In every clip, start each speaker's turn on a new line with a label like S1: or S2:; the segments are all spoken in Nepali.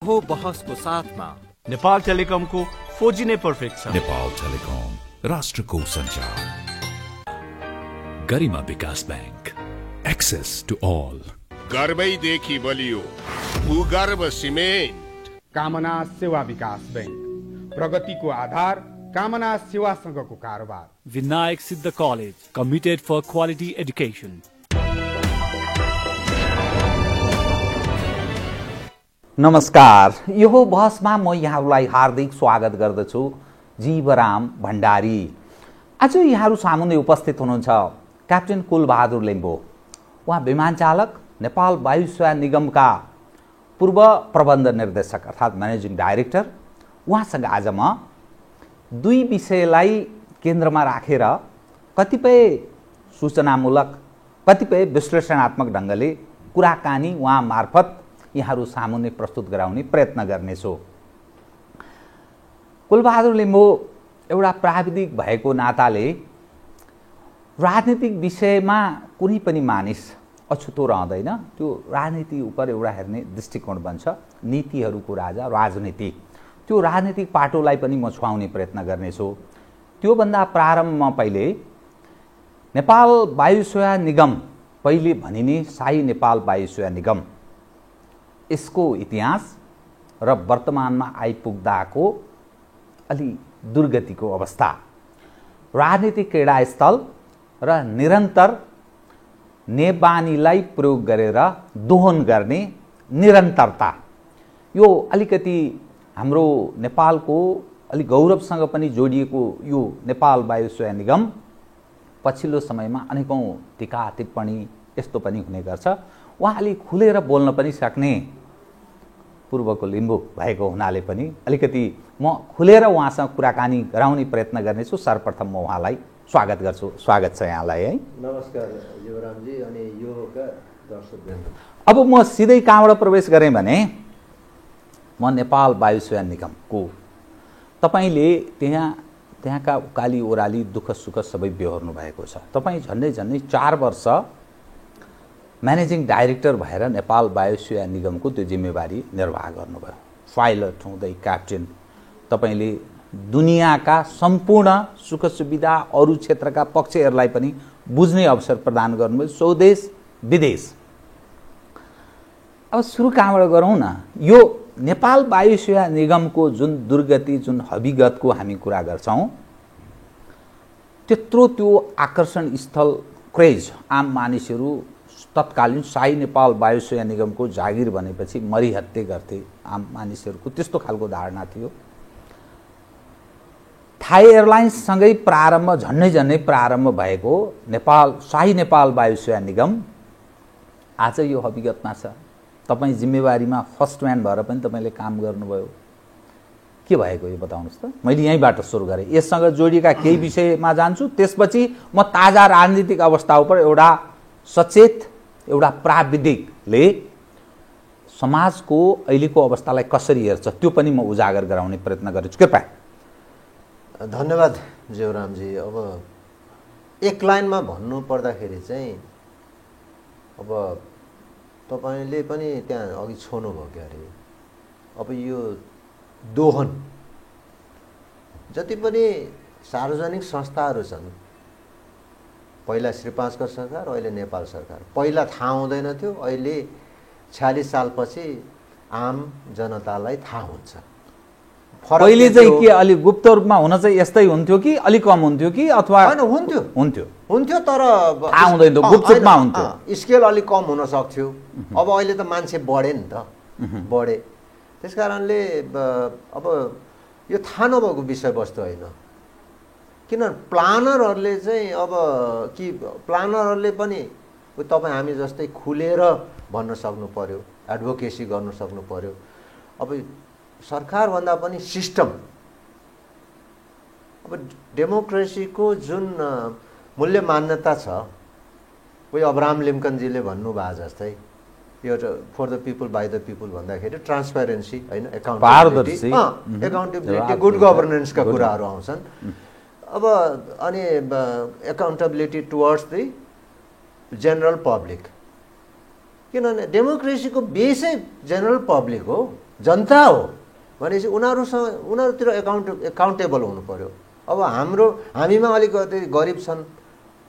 S1: यो बहसको साथमा
S2: नेपाल टेलिकमको 4G नै पर्फेक्ट छ।
S3: नेपाल टेलिकम, राष्ट्रको सञ्चार। गरिमा विकास बैंक, एक्सेस टु अल।
S4: गर्वैदेखि बलियो भूगर्भ सिमेन्ट।
S5: कामना सेवा विकास बैंक, प्रगतिको आधार कामना सेवासँगको कारोबार।
S6: Vinayak Siddha college, committed for quality education.
S7: नमस्कार, यो बहसमा म यहाँहरूलाई हार्दिक स्वागत गर्दछु। जीवराम भण्डारी। आज यहाँहरू सामुन्ने उपस्थित हुनुहुन्छ क्याप्टेन कुलबहादुर लिम्बू। उहाँ विमान चालक, नेपाल वायु सेवा निगमका पूर्व प्रबन्ध निर्देशक अर्थात् म्यानेजिङ डाइरेक्टर। उहाँसँग आज म दुई विषयलाई केन्द्रमा राखेर कतिपय सूचनामूलक, कतिपय विश्लेषणात्मक ढङ्गले कुराकानी उहाँ मार्फत यहाँहरू सामुन्ने प्रस्तुत गराउने प्रयत्न गर्नेछु। कुलबहादुर लिम्बू एउटा प्राविधिक भएको नाताले राजनीतिक विषयमा कुनै पनि मानिस अछुतो रहँदैन। त्यो राजनीति उप एउटा हेर्ने दृष्टिकोण बन्छ। नीतिहरूको राजा राजनीति, त्यो राजनीतिक पाटोलाई पनि म छुवाउने प्रयत्न गर्नेछु। त्योभन्दा प्रारम्भमा पहिले नेपाल वायु सेवा निगम, पहिले भनिने शाही नेपाल वायु सेवा निगम, यसको इतिहास र वर्तमानमा आइपुग्दाको अलि दुर्गतिको अवस्था, राजनीतिक क्रीडास्थल र निरन्तर नेबानीलाई प्रयोग गरेर दोहन गर्ने निरन्तरता, यो अलिकति हाम्रो नेपालको अलि गौरवसँग पनि जोडिएको यो नेपाल वायु सेवा निगम पछिल्लो समयमा अनेकौँ टीका टिप्पणी यस्तो पनि हुने गर्छ। उहाँ अलि खुलेर बोल्न पनि सक्ने पूर्वको लिम्बू भएको हुनाले पनि अलिकति म खुलेर उहाँसँग कुराकानी गराउने प्रयत्न गर्नेछु। सर्वप्रथम म उहाँलाई स्वागत गर्छु। स्वागत छ यहाँलाई है।
S8: नमस्कार जीवरामजी अनि योका दर्शकवृन्द।
S7: अब म सिधै कहाँबाट प्रवेश गरेँ भने म नेपाल वायु सेवा निगमको, तपाईँले त्यहाँका उकाली ओह्राली दुःख सुख सबै बेहोर्नु भएको छ। तपाईँ झन्डै 4 वर्ष म्यानेजिङ डाइरेक्टर भएर नेपाल वायु सेवा निगमको त्यो जिम्मेवारी निर्वाह गर्नुभयो। पाइलट हुँदै क्याप्टेन, तपाईँले दुनियाँका सम्पूर्ण सुख सुविधा, अरू क्षेत्रका पक्षहरूलाई पनि बुझ्ने अवसर प्रदान गर्नुभयो, स्वदेश विदेश। अब सुरु कहाँबाट गरौँ न? यो नेपाल वायु सेवा निगमको जुन दुर्गति, जुन हविगतको हामी कुरा गर्छौँ, त्यत्रो त्यो आकर्षण स्थल क्रेज, आम मानिसहरू तत्कालीन शाही नेपाल वायु सेवा निगमको जागिर भनेपछि मरिहत्ते गर्थे आम मानिसहरूको, त्यस्तो खालको धारणा थियो। थाई एयरलाइन्ससँगै प्रारम्भ, झन्डै प्रारम्भ भएको शाही नेपाल वायु सेवा निगम आज यो हविगतमा छ। तपाईँ जिम्मेवारीमा फर्स्ट म्यान भएर पनि तपाईँले काम गर्नुभयो। के भएको यो बताउनुहोस् त? मैले यहीँबाट सुरु गरेँ, यससँग जोडिएका केही विषयमा जान्छु, त्यसपछि म ताजा राजनीतिक अवस्था उप एउटा सचेत, एउटा प्राविधिकले समाजको अहिलेको अवस्थालाई कसरी हेर्छ त्यो पनि म उजागर गराउने प्रयत्न गर्छु। कृपया।
S8: धन्यवाद जीवरामजी। अब एक लाइनमा भन्नु पर्दाखेरि चाहिँ अब तपाईँले पनि त्यहाँ अघि छोड्नु भयो क्या अरे, अब यो दोहन जति पनि सार्वजनिक संस्थाहरू छन्, पहिला श्री 5 का सरकार, अहिले नेपाल सरकार, पहिला थाहा हुँदैन थियो, अहिले 46 सालपछि आम जनतालाई थाहा हुन्छ।
S7: पहिले चाहिँ के अलि गुप्त रूपमा हुन चाहिँ यस्तै हुन्थ्यो कि अलि कम हुन्थ्यो कि अथवा
S8: हैन? हुन्थ्यो तर
S7: थाहा हुँदैन, गुप्त रूपमा हुन्थ्यो।
S8: स्केल अलि कम हुन सक्थ्यो। अब अहिले त मान्छे बढे नि त, बढे। त्यसकारणले अब यो थाहा नभएको विषयवस्तु होइन। किन प्लानरहरूले चाहिँ अब कि प्लानरहरूले पनि तपाईँ हामी जस्तै खुलेर भन्न सक्नु पर्यो, एडभोकेसी गर्नु सक्नु पर्यो। अब सरकारभन्दा पनि सिस्टम, अब डेमोक्रेसीको जुन मूल्य मान्यता छ, कोही अब्राहम लिङ्कनजीले भन्नुभयो जस्तै यो for the people by the people भन्दाखेरि ट्रान्सपेरेन्सी होइन, एकाउन्टेबिलिटी, गुड गभर्नेन्सका कुराहरू आउँछन्। अब अनि accountability towards the general public, किनभने डेमोक्रेसीको बेसै जेनरल पब्लिक हो। जनता हो भनेपछि उनीहरूतिर एकाउन्टेबल हुनु पर्यो। अब हामीमा अलिकति गरिब छन्,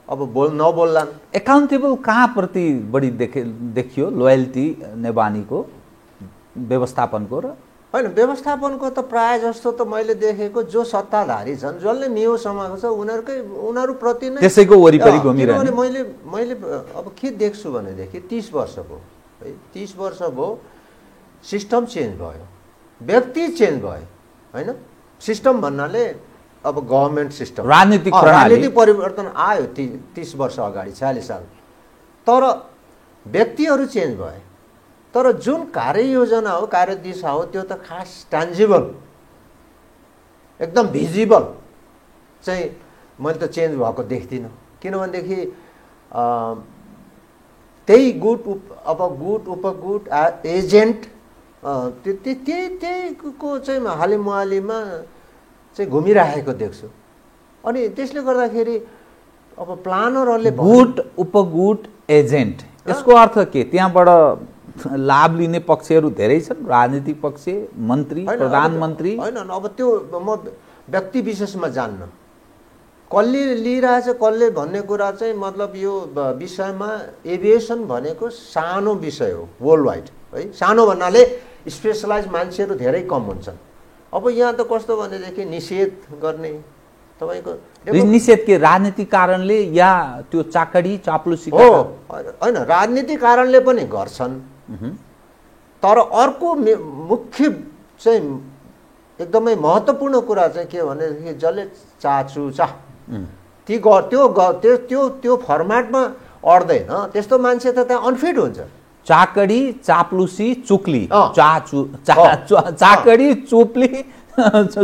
S8: अब नबोल्लान्।
S7: एकाउन्टेबल कहाँ प्रति बढी देखियो लोयल्टी नेवानीको व्यवस्थापनको र
S8: होइन व्यवस्थापनको त प्राय जस्तो त मैले देखेको जो सत्ताधारी छन् जसले नियो समाएको छ उनीहरूप्रति नै
S7: त्यसैको वरिपरि घुमिरहने।
S8: मैले अब के देख्छु भनेदेखि 30 वर्ष भयो है, 30 वर्ष भयो सिस्टम चेन्ज भयो, व्यक्ति चेन्ज भयो होइन। सिस्टम भन्नाले अब गभर्मेन्ट सिस्टम
S7: राजनीतिक
S8: परिवर्तन आयो 30 वर्ष अगाडि 46 साल, तर व्यक्तिहरू चेन्ज भए, तर जुन कार्ययोजना हो कार्यदिशा हो त्यो त खास ट्यान्जिबल एकदम भिजिबल चाहिँ मैले त चेन्ज भएको देख्दिनँ। किनभनेदेखि त्यही गुड उपगुड एजेन्ट त्यहीको चाहिँ हालिमुहालीमा चाहिँ घुमिरहेको देख्छु। अनि त्यसले गर्दाखेरि अब प्लानरहरूले
S7: गुड उपगुड एजेन्ट यसको अर्थ के? त्यहाँबाट लाभ लिने पक्षहरू धेरै छन्, राजनीतिक पक्ष, मन्त्री, प्रधानमन्त्री।
S8: होइन अब त्यो म व्यक्ति विशेषमा जान्न, कसले लिइरहेछ कसले भन्ने कुरा चाहिँ मतलब यो विषयमा एभिएसन भनेको सानो विषय हो वर्ल्ड वाइड है। सानो भन्नाले स्पेसलाइज मान्छेहरू धेरै कम हुन्छन्। अब यहाँ त कस्तो भनेदेखि निषेध गर्ने तपाईँको
S7: निषेध के राजनीतिक कारणले या त्यो चाकडी चाप्लुसी
S8: हो? होइन राजनीतिक कारणले पनि गर्छन्, तर अर्को मुख्य चाहिँ एकदमै महत्त्वपूर्ण कुरा चाहिँ के भनेदेखि जसले त्यो फर्मेटमा अड्दैन त्यस्तो मान्छे त त्यहाँ अनफिट हुन्छ।
S7: चाकडी चाप्लुसी चुक्ली चाकडी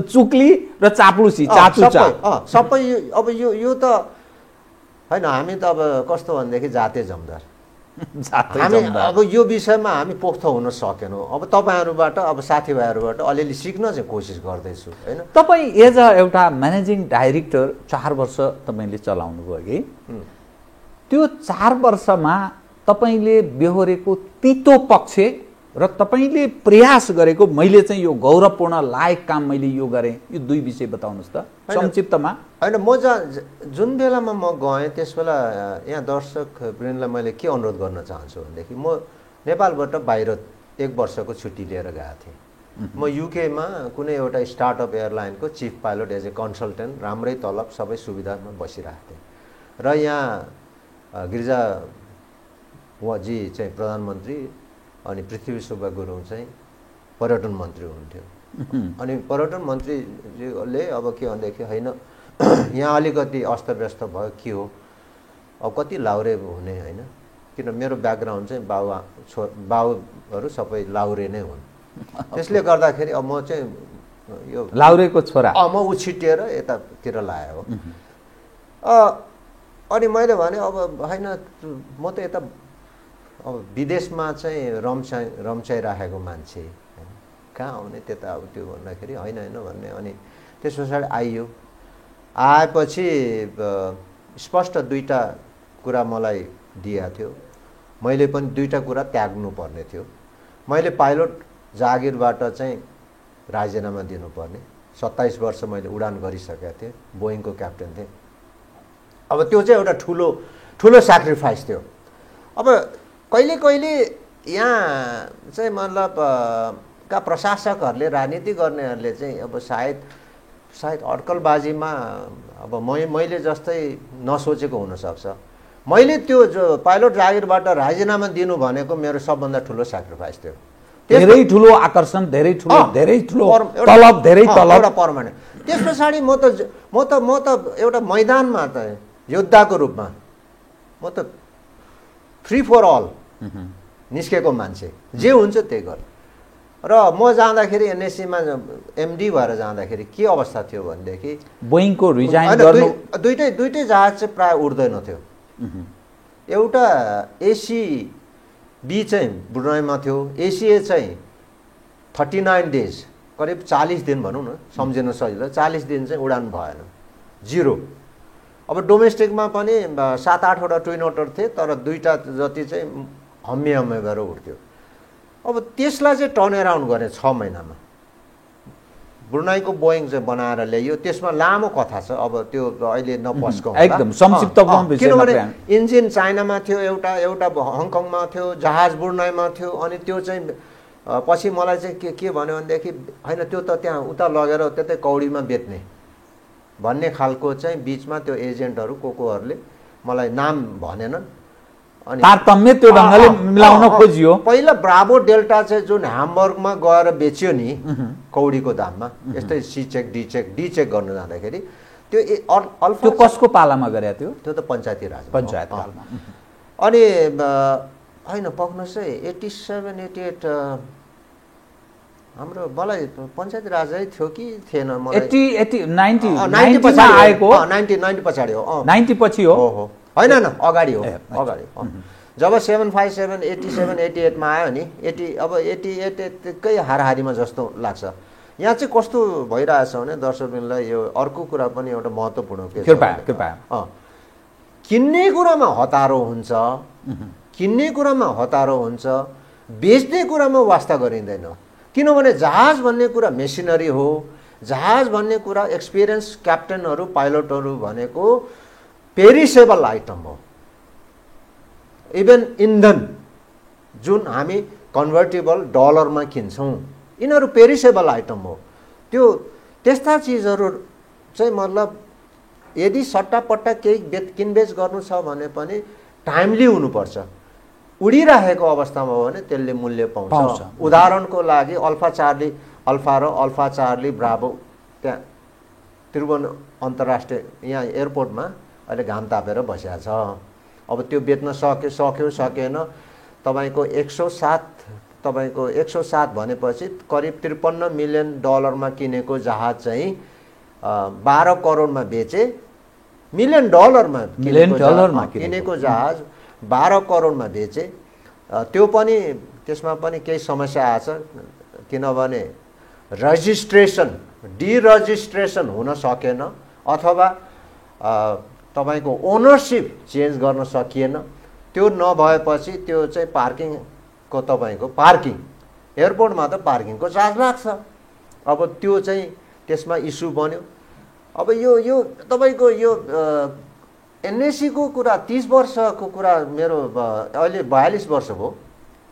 S7: चुक्ली र चाप्लुसी
S8: सबै अब यो त होइन। हामी त अब कस्तो भनेदेखि जाते जमदार हामी अब यो विषयमा हामी पोख्त हुन सकेनौँ। अब तपाईँहरूबाट अब साथीभाइहरूबाट अलिअलि सिक्न चाहिँ कोसिस गर्दैछु होइन।
S7: तपाईँ एज अ एउटा म्यानेजिङ डाइरेक्टर 4 वर्ष तपाईँले चलाउनु भयो कि त्यो 4 वर्षमा तपाईँले बेहोरेको तितो पक्ष र तपाईँले प्रयास गरेको मैले चाहिँ यो गौरवपूर्ण लायक काम मैले यो गरेँ, यो दुई विषय बताउनुहोस् त संक्षिप्तमा।
S8: होइन म जुन बेलामा म गएँ त्यस बेला यहाँ दर्शक वृन्दलाई मैले के अनुरोध गर्न चाहन्छु भनेदेखि म नेपालबाट बाहिर 1 वर्षको छुट्टी लिएर गएको थिएँ। म युकेमा कुनै एउटा स्टार्टअप एयरलाइनको chief pilot as a consultant, राम्रै तलब सबै सुविधामा बसिरहेको थिएँ। र यहाँ गिरिजा जी चाहिँ प्रधानमन्त्री अनि पृथ्वी सुब्बा गुरुङ चाहिँ पर्यटन मन्त्री हुनुहुन्थ्यो। अनि पर्यटन मन्त्रीले अब के भनेदेखि होइन यहाँ अलिकति अस्तव्यस्त भयो के हो, अब कति लाउरे हुने होइन, किन मेरो ब्याकग्राउन्ड चाहिँ बाउहरू सबै लाउरे नै हुन्। त्यसले गर्दाखेरि अब म चाहिँ यो
S7: लाउरेको छोरा
S8: म उछिटिएर यतातिर लायो हो। अनि मैले भने अब होइन म त यता अब विदेशमा चाहिँ रम्चाइराखेको मान्छे कहाँ आउने त्यता अब त्यो भन्दाखेरि होइन भन्ने। अनि त्यस पछाडि आएपछि स्पष्ट 2टा कुरा मलाई दिएको थियो, मैले पनि 2टा कुरा त्याग्नु पर्ने थियो। मैले पाइलट जागिरबाट चाहिँ राजीनामा दिनुपर्ने, 27 वर्ष मैले उडान गरिसकेको थिएँ, बोइङको क्याप्टेन थिएँ। अब त्यो चाहिँ एउटा ठुलो स्याक्रिफाइस थियो। अब कहिले यहाँ चाहिँ मतलब का प्रशासकहरूले राजनीति गर्नेहरूले चाहिँ अब सायद अड्कलबाजीमा अब मैले जस्तै नसोचेको हुनसक्छ। मैले त्यो जो पाइलट जागिरबाट राजीनामा दिनु भनेको मेरो सबभन्दा ठुलो स्याक्रिफाइस थियो।
S7: धेरै ठुलो आकर्षण, धेरै ठुलो तलब, धेरै तलब,
S8: एउटा पर्मानेन्ट। त्यस पछाडि म त एउटा मैदानमा त योद्धाको रूपमा म त फ्री फर अल निस्केको मान्छे, जे हुन्छ त्यही गर। र म जाँदाखेरि एनएससीमा एमडी भएर जाँदाखेरि के अवस्था थियो भनेदेखि
S7: बोइङको रिजाइन गर्नु
S8: दुईटै जहाज चाहिँ प्राय उड्दैन थियो। एउटा एसी-बी चाहिँ ब्रुनाईमा थियो, एसीए चाहिँ 39 डेज करिब 40 दिन भनौँ न, सम्झिन सजिलो, 40 दिन चाहिँ उडान भएन, 0। अब डोमेस्टिकमा पनि 7-8 वटा ट्विन ओटर थिए, तर 2टा जति चाहिँ हम्मे गरेर उड्थ्यो। अब त्यसलाई चाहिँ टर्न एराउन्ड गर्ने 6 महिनामा ब्रुनाईको बोइङ चाहिँ बनाएर ल्यायो। त्यसमा लामो कथा छ, अब त्यो अहिले नपस्कौँ
S7: एकदम संक्षिप्तमा विषय
S8: किनभने इन्जिन चाइनामा थियो, एउटा हङकङमा थियो, जहाज ब्रुनाईमा थियो। अनि त्यो चाहिँ पछि मलाई चाहिँ के भन्यो भनेदेखि होइन त्यो त त्यहाँ उता लगेर त्यतै कौडीमा बेच्ने भन्ने खालको चाहिँ बिचमा त्यो एजेन्टहरू कोहरूले मलाई नाम भनेनन्। अनि
S7: तारतम्य त्यो ढङ्गले मिलाउन खोजियो।
S8: पहिला ब्राभो डेल्टा चाहिँ जुन ह्याम्बर्गमा गएर बेच्यो नि कौडीको दाममा, यस्तै सी चेक डी चेक गर्नु जाँदाखेरि त्यो अल्फा
S7: त्यो कसको पालामा गरे थियो?
S8: त्यो त पञ्चायती राज
S7: पञ्चायत कालमा।
S8: अनि होइन पक्नुहोस् है 87-88 हाम्रो मलाई पञ्चायती राजै थियो कि थिएन मलाई
S7: 90 आएको
S8: 90 पछाडि हो
S7: 90 पछि हो
S8: होइन अगाडि हो अगाडि। जब 757 87 88 मा आयो नि 88कै हाराहारीमा जस्तो लाग्छ। यहाँ चाहिँ कस्तो भइरहेछ भने दर्शकलाई यो अर्को कुरा पनि एउटा महत्त्वपूर्ण के छ, किन्ने कुरामा हतारो हुन्छ, बेच्ने कुरामा वास्ता गरिँदैन। किनभने जहाज भन्ने कुरा मेसिनरी हो, जहाज भन्ने कुरा एक्सपिरियन्स क्याप्टेनहरू पाइलटहरू भनेको पेरिसेबल आइटम हो। इभन इन्धन जुन हामी कन्भर्टेबल डलरमा किन्छौँ यिनीहरू पेरिसेबल आइटम हो। त्यो त्यस्ता चिजहरू चाहिँ मतलब यदि सट्टापट्टा केही किनबेच गर्नु छ भने पनि टाइमली हुनुपर्छ। उडिरहेको अवस्थामा हो भने त्यसले मूल्य पाउँछ। उदाहरणको लागि अल्फा र अल्फा चार्ली ब्राभो त्यहाँ त्रिभुवन अन्तर्राष्ट्रिय यहाँ एयरपोर्टमा अहिले घाम तापेर बसेको छ। अब त्यो बेच्न सक्यो सकेन। तपाईँको 107 भनेपछि करिब 53 मिलियन डलरमा किनेको जहाज चाहिँ 12 करोडमा बेचे। मिलियन डलरमा किनेको जहाज 12 करोडमा बेचे। त्यो पनि त्यसमा पनि केही समस्या आएछ, किनभने डिरजिस्ट्रेसन हुन सकेन अथवा तपाईको ओनरशिप चेन्ज गर्न सकिएन। त्यो नभएपछि त्यो चाहिँ पार्किङको तपाईँको पार्किङ एयरपोर्टमा त पार्किङको चार्ज लाग्छ। अब त्यो चाहिँ त्यसमा इस्यु बन्यो। अब यो तपाईँको यो एनएससीको कुरा 30 वर्षको कुरा मेरो अहिले 42 वर्ष भयो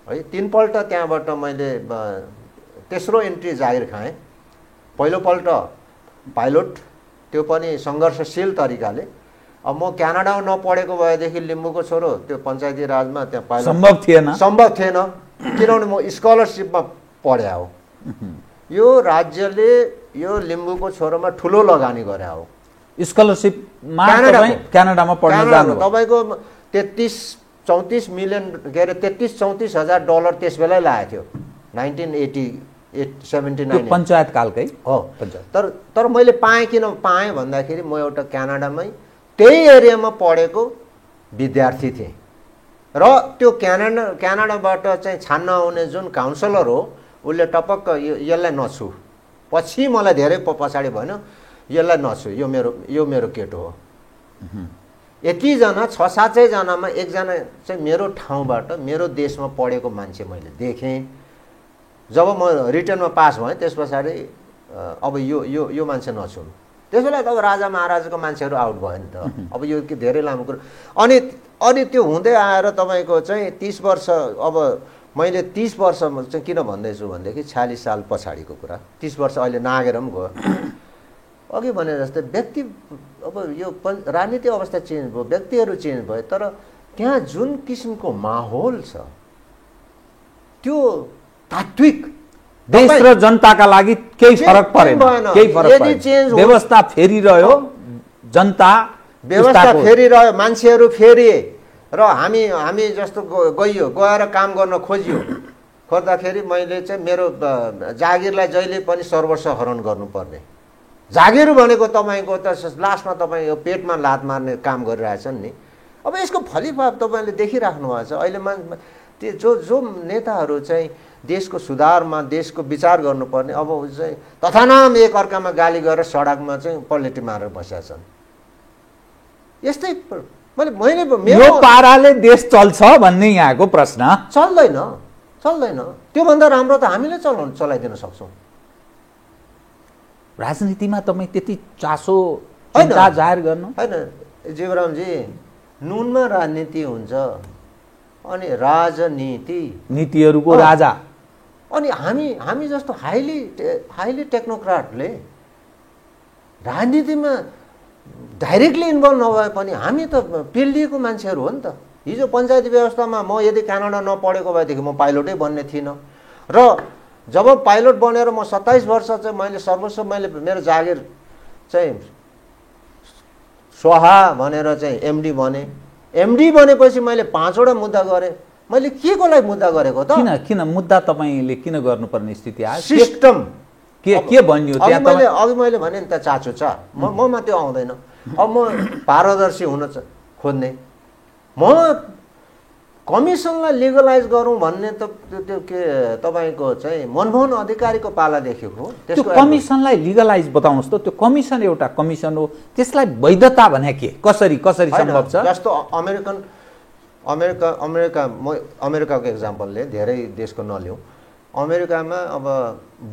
S8: है। 3 पल्ट त्यहाँबाट मैले तेस्रो एन्ट्री जागिर खाएँ। पहिलोपल्ट पाइलट, त्यो पनि सङ्घर्षशील तरिकाले। अब म क्यानाडामा नपढेको भएदेखि लिम्बूको छोरो त्यो पञ्चायती राजमा त्यहाँ पाइलट सम्भव थिएन, किनभने म स्कलरसिपमा पढे हो। यो राज्यले यो लिम्बूको छोरोमा ठुलो लगानी गरे हो।
S7: स्कलरसिपमा क्यानाडामा पढ्न जानु
S8: तपाईको 33-34 मिलियन के अरे 33-34 हजार डलर त्यस बेलै लागेको थियो 1978-79
S7: पञ्चायत कालकै
S8: हो। तर मैले पाएँ, किन पाएँ भन्दाखेरि म एउटा क्यानाडामै त्यही एरियामा पढेको विद्यार्थी थिएँ र त्यो क्यानाडाबाट चाहिँ छान्न आउने जुन काउन्सिलर हो उसले टपक्क यसलाई नछु, पछि मलाई धेरै पछाडि भन्यो यसलाई नछु, यो मेरो केटो हो। यतिजना 6-7 जनामा एकजना चाहिँ मेरो ठाउँबाट मेरो देशमा पढेको मान्छे मैले देखेँ। जब म रिटर्नमा पास भएँ त्यस पछाडि अब यो मान्छे नछुनु। त्यसबेला त अब राजा महाराजाको मान्छेहरू आउट भयो नि त। अब यो धेरै लामो कुरो। अनि त्यो हुँदै आएर तपाईँको चाहिँ 30 वर्ष, अब मैले 30 वर्षमा चाहिँ किन भन्दैछु भनेदेखि 46 साल पछाडिको कुरा, 30 वर्ष अहिले नागेर पनि गयो। अघि भने जस्तै व्यक्ति, अब यो राजनीतिक अवस्था चेन्ज भयो, व्यक्तिहरू चेन्ज भयो, तर त्यहाँ जुन किसिमको माहौल छ त्यो तात्विक
S7: देश र जनताका लागि केही फरक परेन। व्यवस्था फेरिरह्यो, जनता
S8: व्यवस्था फेरिरह्यो, मान्छेहरू फेरिए र हामी जस्तो गएर काम गर्न खोज्दाखेरि मैले चाहिँ मेरो जागिरलाई जहिले पनि सर्वस्व हरण गर्नुपर्ने। जागिर भनेको तपाईँको त लास्टमा तपाईँ यो पेटमा लात मार्ने काम गरिरहेछन् नि। अब यसको फलिफाप तपाईँले देखिराख्नु भएको छ। अहिले त्यो जो नेताहरू चाहिँ देशको सुधारमा देशको विचार गर्नुपर्ने, अब चाहिँ तथानाम एक अर्कामा गाली गरेर सडकमा चाहिँ पल्लेटी मारेर बसेका छन्। यस्तै मैले
S7: यो पाराले देश चल्छ भन्ने यहाँको प्रश्न।
S8: चल्दैन चल्दैन। त्योभन्दा राम्रो त हामीले चलाइदिन सक्छौँ।
S7: राजनीतिमा तपाईँ त्यति चासो चिन्ता जाहेर गर्नु
S8: होइन जीवरामजी, नुनमा राजनीति हुन्छ अनि राजनीति
S7: नीतिहरूको राजा।
S8: अनि हामी जस्तो हाइली टेक्नोक्राटले राजनीतिमा डाइरेक्टली इन्भल्भ नभए पनि हामी त पिल्डिएको मान्छेहरू हो नि त। हिजो पञ्चायती व्यवस्थामा म यदि कानाडा नपढेको भएदेखि म पाइलटै बन्ने थिइनँ र जब पाइलट बनेर म 27 वर्ष चाहिँ मैले सर्वस्व मेरो जागिर चाहिँ स्वाहा भनेर चाहिँ एमडी बने। एमडी बनेपछि मैले 5वटा मुद्दा गरेँ। मैले के को लागि मुद्दा गरेको त?
S7: किन मुद्दा तपाईँले किन गर्नुपर्ने स्थिति आयो?
S8: सिस्टम
S7: के बन्यो त्यहाँ?
S8: अघि मैले भने नि त चाचो छ ममा त्यो आउँदैन। अब म पारदर्शी हुन खोज्ने, म कमिसनलाई लिगलाइज गरौँ भन्ने त त्यो के तपाईँको चाहिँ मनमोहन अधिकारीको पालादेखि हो।
S7: त्यो कमिसनलाई लिगलाइज बताउनुहोस् त। त्यो कमिसन एउटा कमिसन हो, त्यसलाई वैधता भने के कसरी सम्भव छ?
S8: जस्तो अमेरिकाको एक्जाम्पलले धेरै देशको नलिउँ। अमेरिकामा अब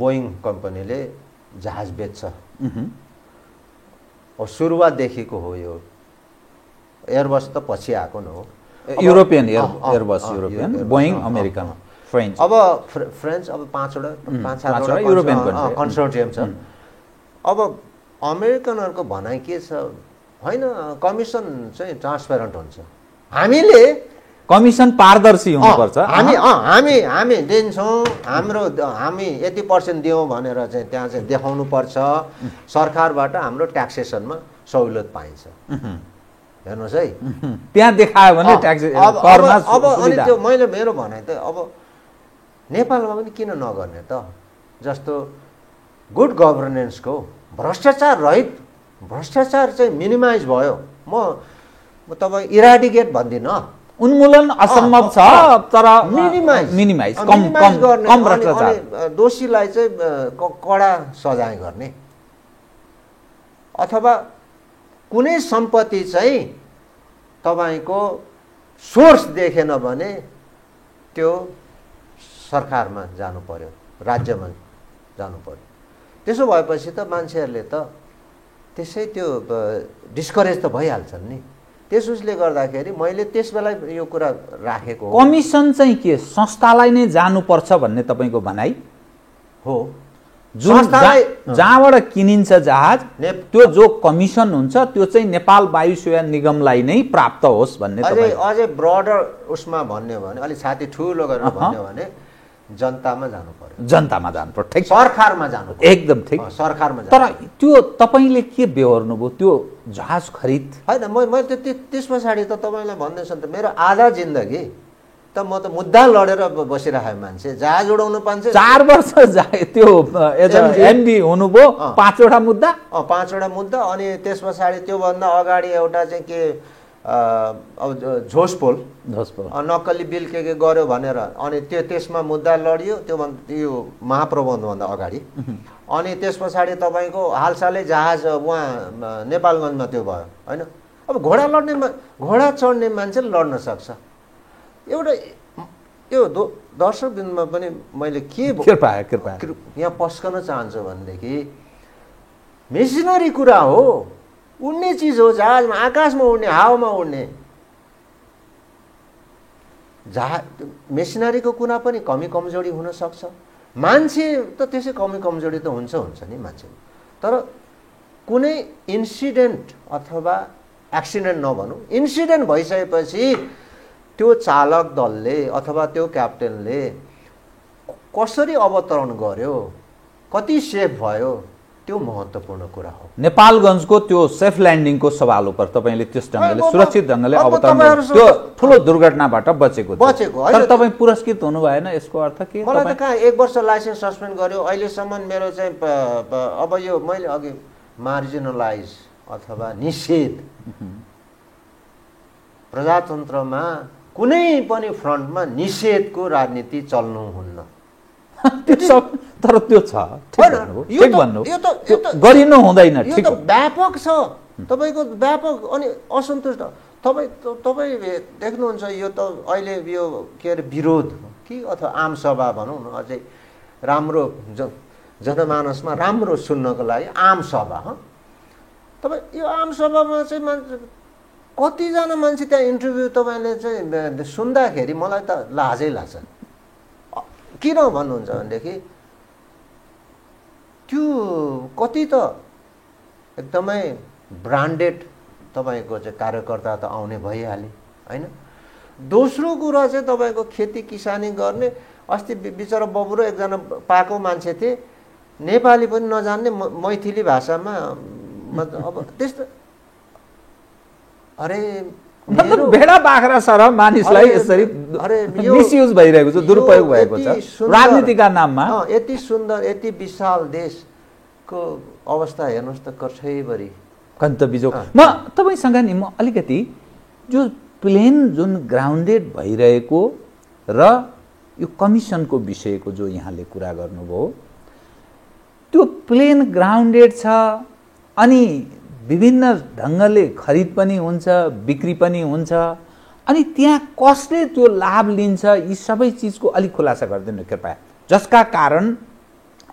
S8: बोइङ कम्पनीले जहाज बेच्छ। सुरुवातदेखिको हो यो। एयरबस त पछि आएको न हो।
S7: European Airbus European, Boeing American, French.
S8: अब फ्रेन्च अब 5-7वटा
S7: युरोपियन
S8: कन्सोर्टियम छ। अब अमेरिकनहरूको भनाइ के छ? होइन कमिसन चाहिँ ट्रान्सपेरेन्ट हुन्छ। हामीले
S7: कमिसन पारदर्शी हुनुपर्छ।
S8: हामी दिन्छौँ, हामी यति % दियौँ भनेर चाहिँ त्यहाँ चाहिँ देखाउनु पर्छ। सरकारबाट हाम्रो ट्याक्सेसनमा सहुलियत पाइन्छ। हेर्नुहोस् है,
S7: त्यहाँ देखायो भने ट्याक्स करमा
S8: अनि त्यो मेरो भनाइ त अब नेपालमा पनि किन नगर्ने त? जस्तो गुड गभर्नेन्सको भ्रष्टाचार चाहिँ मिनिमाइज भयो। म तपाईँ इराडिकेट भन्दिनँ,
S7: उन्मूलन असम्भव छ, तर मिनिमाइज कम भ्रष्टाचार।
S8: दोषीलाई चाहिँ कडा सजाय गर्ने, अथवा कुनै सम्पत्ति चाहिँ तपाईँको सोर्स देखेन भने त्यो सरकारमा जानु पर्यो, राज्यमा जानु पर्यो। त्यसो भएपछि त मान्छेहरूले त त्यसै त्यो डिस्करेज त भइहाल्छन् नि। त्यस उसले गर्दाखेरि मैले त्यस बेला यो कुरा राखेको हो।
S7: कमिसन चाहिँ के संस्थालाई नै जानुपर्छ भन्ने तपाईँको भनाइ
S8: हो?
S7: जहाँबाट किनिन्छ जहाज, त्यो जो कमिसन हुन्छ त्यो चाहिँ नेपाल वायु सेवा निगमलाई नै प्राप्त होस् भन्ने।
S8: अझै ब्रडर उसमा भन्ने हो भने, अलिक छाती ठुलो गरेर भन्ने हो भने जनतामा जानु पर्यो।
S7: जनतामा जानु पर्यो, ठिक।
S8: सरकारमा जानु पर्यो,
S7: एकदम ठिक।
S8: सरकारमा।
S7: तर त्यो तपाईँले के बेहोर्नुभयो त्यो जहाज खरिद?
S8: होइन मैले त्यस पछाडि त तपाईँलाई भन्दैछु नि त, मेरो आधा जिन्दगी त म त मुद्दा लडेर बसिरहेको मान्छे। जहाज उडाउनु पान्छ
S7: 4 वर्ष त्यो एमडी हुनुभयो, 5वटा मुद्दा।
S8: 5वटा मुद्दा। अनि त्यस पछाडि त्योभन्दा अगाडि एउटा चाहिँ के अब झोसपोल नक्कली बिल के गर्यो भनेर, अनि त्यसमा मुद्दा लडियो। त्यो महाप्रबन्धभन्दा अगाडि। अनि त्यस पछाडि तपाईँको हालसालै जहाज उहाँ नेपालगञ्जमा त्यो भयो होइन। अब घोडा चढ्ने मान्छे लड्न सक्छ। एउटा यो दर्शक बिन्दुमा पनि मैले के
S7: कृपया
S8: यहाँ पस्कन चाहन्छु भनेदेखि, मेसिनरी कुरा हो, उड्ने चिज हो। जहाजमा आकाशमा उड्ने, हावामा उड्ने जहाज। मेसिनरीको कुरा पनि कमी कमजोरी हुन सक्छ। मान्छे त त्यसै कमी कमजोरी त हुन्छ नि मान्छे। तर कुनै इन्सिडेन्ट अथवा एक्सिडेन्ट नभनौँ, इन्सिडेन्ट भइसकेपछि त्यो चालक दलले अथवा त्यो क्याप्टेनले कसरी अवतरण गर्यो, कति सेफ भयो, त्यो महत्त्वपूर्ण कुरा हो।
S7: नेपालगञ्जको त्यो सेफ ल्यान्डिङको सवाल उपर तपाईँले त्यस ढङ्गले सुरक्षित ढङ्गले अवतरण, त्यो ठुलो दुर्घटनाबाट बचेको। तर तपाईँ पुरस्कृत हुनु भएन, यसको अर्थ के?
S8: मलाई त कहाँ 1 वर्ष लाइसेन्स सस्पेन्ड गर्यो। अहिलेसम्म मेरो चाहिँ अब यो मैले अघि मार्जिनलाइज अथवा निषेध, प्रजातन्त्रमा कुनै पनि फ्रन्टमा निषेधको राजनीति चल्नुहुन्न।
S7: तर त्यो छ, ठिक भन्नु, गरिनु हुँदैन।
S8: यो त व्यापक छ, तपाईँको व्यापक। अनि असन्तुष्ट तपाईँ देख्नुहुन्छ यो त अहिले यो के अरे विरोध कि अथवा आम सभा भनौँ न अझै राम्रो जनमानसमा राम्रो सुन्नको लागि आम सभा तपाईँ यो आम सभामा चाहिँ मान्छे कतिजना मान्छे त्यहाँ इन्टरभ्यू तपाईँले चाहिँ सुन्दाखेरि मलाई त लाजै लाग्छ। किन भन्नुहुन्छ भनेदेखि त्यो कति त एकदमै ब्रान्डेड तपाईँको चाहिँ कार्यकर्ता त आउने भइहाले होइन। दोस्रो कुरा चाहिँ तपाईँको खेती किसानी गर्ने अस्ति बिचरा बबु र एकजना पाएको मान्छे थिए नेपाली पनि नजान्ने मैथिली भाषामा अब त्यस्तो अरे
S7: मतलब भेडा बाख्रा सरह मानिसलाई यसरी मिसयुज भइरहेको छ, दुरुपयोग भएको छ राजनीतिका नाममा।
S8: यति सुन्दर यति विशाल देशको अवस्था हेर्नुहोस् त कसैभरि
S7: कन्त बिजोग। म तपाईँसँग नि म अलिकति जो प्लेन जुन ग्राउन्डेड भइरहेको र यो कमिसनको विषयको जो यहाँले कुरा गर्नुभयो त्यो प्लेन ग्राउन्डेड छ अनि विभिन्न ढङ्गले खरिद पनि हुन्छ बिक्री पनि हुन्छ अनि त्यहाँ कसले त्यो लाभ लिन्छ यी सबै चिजको अलिक खुलासा गरिदिनु कृपया, जसका कारण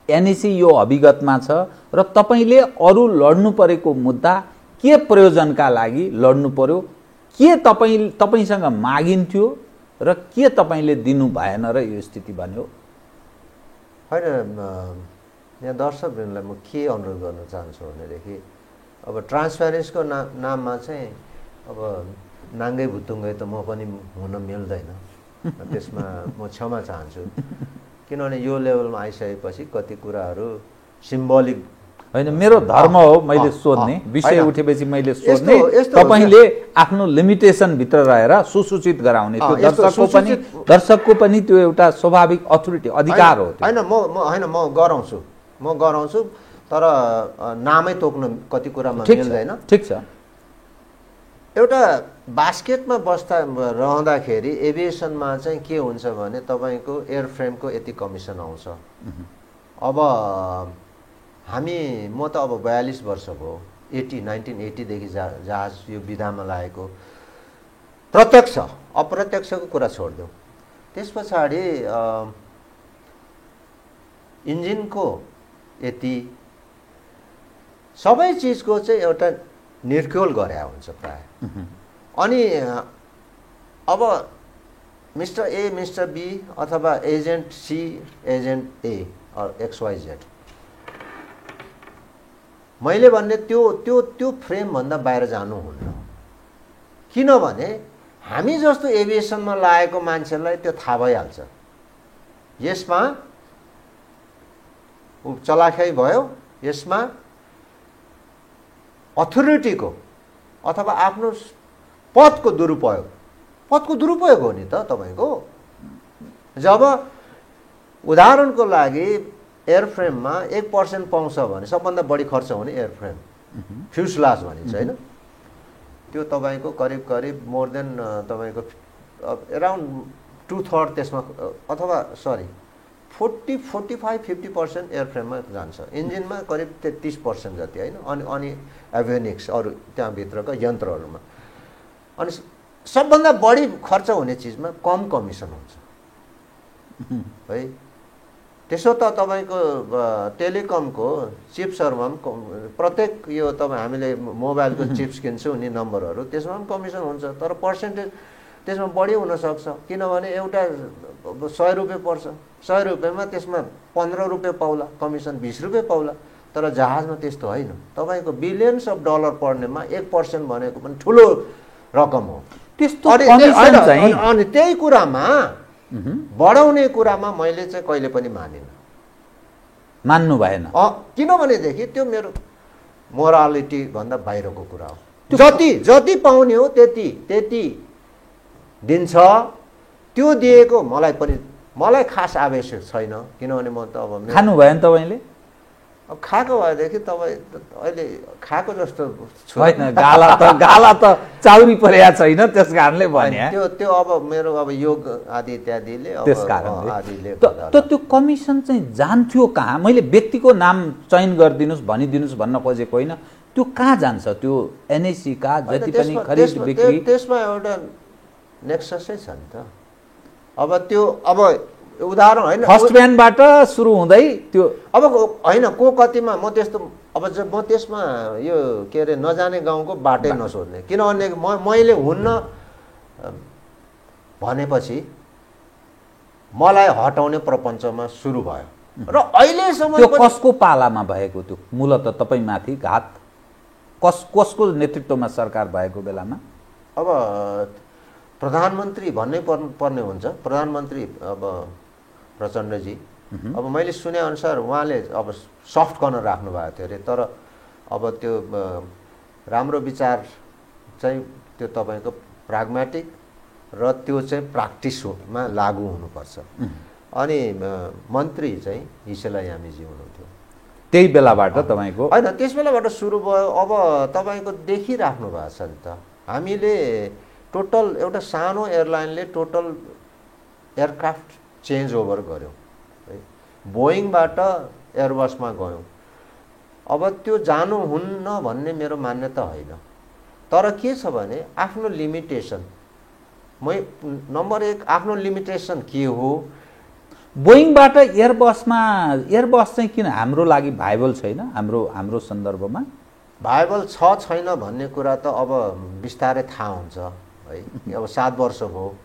S7: एनएसी यो अभिगतमा छ र तपाईँले अरू लड्नु परेको मुद्दा के प्रयोजनका लागि लड्नु पर्यो, के तपाईँसँग मागिन्थ्यो र के तपाईँले दिनु भएन र यो स्थिति बन्यो।
S8: होइन यहाँ दर्शकवृन्दलाई म के अनुरोध गर्न चाहन्छु भनेदेखि अब ट्रान्सप्यारेन्सीको नाममा चाहिँ अब नाङ्गै भुतुङ्गै त म पनि हुन मिल्दैन, त्यसमा म क्षमा चाहन्छु। किनभने यो लेभलमा आइसकेपछि कति कुराहरू सिम्बोलिक
S7: होइन, मेरो धर्म हो मैले सोध्ने, विषय उठेपछि मैले सोध्ने, तपाईँले आफ्नो लिमिटेसन भित्र रहेर सुसूचित गराउने त्यो दर्शकको पनि त्यो एउटा स्वाभाविक अथोरिटी अधिकार हो।
S8: होइन म गराउँछु तर नामै तोक्न कति कुरामा मिल्दैन।
S7: ठिक छ।
S8: एउटा बास्केटमा रहँदाखेरि एभिएसनमा चाहिँ के हुन्छ भने तपाईँको एयरफ्रेमको यति कमिसन आउँछ। अब म त अब 42 वर्ष भयो, 1980देखि जहाज यो विधामा लागेको, प्रत्यक्ष अप्रत्यक्षको कुरा छोडिदेऊ। त्यस पछाडि इन्जिनको यति सबै चिजको चाहिँ एउटा निर्क्योल गरे हुन्छ प्राय। अनि अब मिस्टर ए मिस्टर बी अथवा एजेन्ट सी एजेन्ट ए XYZ मैले भन्ने त्यो फ्रेमभन्दा बाहिर जानुहुन्न। किनभने हामी जस्तो एभिएसनमा लागेको मान्छेलाई त्यो थाहा भइहाल्छ यसमा चलाखै भयो, यसमा अथोरिटीको अथवा आफ्नो पदको दुरुपयोग हो नि त तपाईँको। जब उदाहरणको लागि एयरफ्रेममा 1% पाउँछ भने सबभन्दा बढी खर्च हुने एयरफ्रेम फ्युजलाज भनिन्छ होइन, त्यो तपाईँको करिब मोर देन तपाईँको एराउन्ड 2/3 त्यसमा अथवा 45-50% एयरफ्रेममा जान्छ, इन्जिनमा करिब 30% जति होइन, अनि एभियोनिक्स अरू त्यहाँभित्रका यन्त्रहरूमा। अनि सबभन्दा बढी खर्च हुने चिजमा कम कमिसन हुन्छ है। त्यसो त तपाईँको टेलिकमको चिप्सहरूमा पनि प्रत्येक यो तपाईँ हामीले मोबाइलको चिप्स किन्छौँ नि नम्बरहरू, त्यसमा पनि कमिसन हुन्छ, तर पर्सेन्टेज त्यसमा बढी हुनसक्छ। किनभने एउटा 100 रुपियाँ पर्छ, 100 रुपियाँमा त्यसमा 15 रुपियाँ पाउला कमिसन, 20 रुपियाँ पाउला। तर जहाजमा त्यस्तो होइन, तपाईँको बिलियन्स अफ डलर पर्नेमा 1% भनेको पनि ठुलो रकम हो। अनि त्यही कुरामा बढाउने कुरामा मैले चाहिँ कहिले पनि
S7: मान्नु भएन।
S8: किनभनेदेखि त्यो मेरो मोरालिटी भन्दा बाहिरको कुरा हो। जति पाउने हो त्यति दिन्छ, त्यो दिएको मलाई खास आवश्यक छैन। किनभने म त अब
S7: खानु भएन तपाईँले,
S8: अब खाएको भएदेखि तपाईँ अहिले खाएको जस्तो
S7: छैन, गाला त चाउरी परेको छैन, त्यस कारणले भने
S8: त्यो अब मेरो अब योग आदि इत्यादिले
S7: त्यस कारणले त्यो कमिसन चाहिँ जान्थ्यो कहाँ? मैले व्यक्तिको नाम चयन गरिदिनुहोस् भनिदिनुहोस् भन्न खोजेको होइन, त्यो कहाँ जान्छ? त्यो एनएससी का जति पनि खरिद बिक्री
S8: त्यसमा एउटा नेक्ससै छ नि त। अब त्यो अब उदाहरण होइन,
S7: फर्स्ट ब्यान्डबाट सुरु हुँदै त्यो
S8: अब होइन को कतिमा म त्यस्तो अब म त्यसमा यो के अरे नजाने गाउँको बाटै नसोध्ने, किनभने मैले हुन्न भनेपछि मलाई हटाउने प्रपञ्चमा सुरु भयो र अहिलेसम्म
S7: त्यो कसको पालामा भएको? त्यो मूलतः तपाईँमाथि घात कसको नेतृत्वमा सरकार भएको बेलामा?
S8: अब प्रधानमन्त्री भन्नै पर्ने हुन्छ, प्रधानमन्त्री अब प्रचण्डजी। अब मैले सुने अनुसार उहाँले अब सफ्ट कर्नर राख्नु भएको थियो अरे, तर अब त्यो राम्रो विचार चाहिँ त्यो तपाईँको प्राग्मेटिक र त्यो चाहिँ प्र्याक्टिसमा लागू हुनुपर्छ। अनि मन्त्री चाहिँ हिसेला यामीजी हुनुहुन्थ्यो
S7: त्यही बेलाबाट तपाईँको?
S8: होइन, त्यस बेलाबाट सुरु भयो। अब तपाईँको देखिराख्नु भएको छ नि त, हामीले टोटल एउटा सानो एयरलाइनले टोटल एयरक्राफ्ट चेन्ज ओभर गऱ्यौँ है, बोइङबाट एयरबसमा गयौँ। अब त्यो जानुहुन्न भन्ने मेरो मान्यता होइन, तर के छ भने आफ्नो लिमिटेसन। नम्बर 1 आफ्नो लिमिटेसन के हो?
S7: बोइङबाट एयरबस चाहिँ किन हाम्रो लागि भाइबल छैन? हाम्रो सन्दर्भमा
S8: भाइबल छ छैन भन्ने कुरा त अब बिस्तारै थाहा हुन्छ है। अब 7 वर्ष भयो,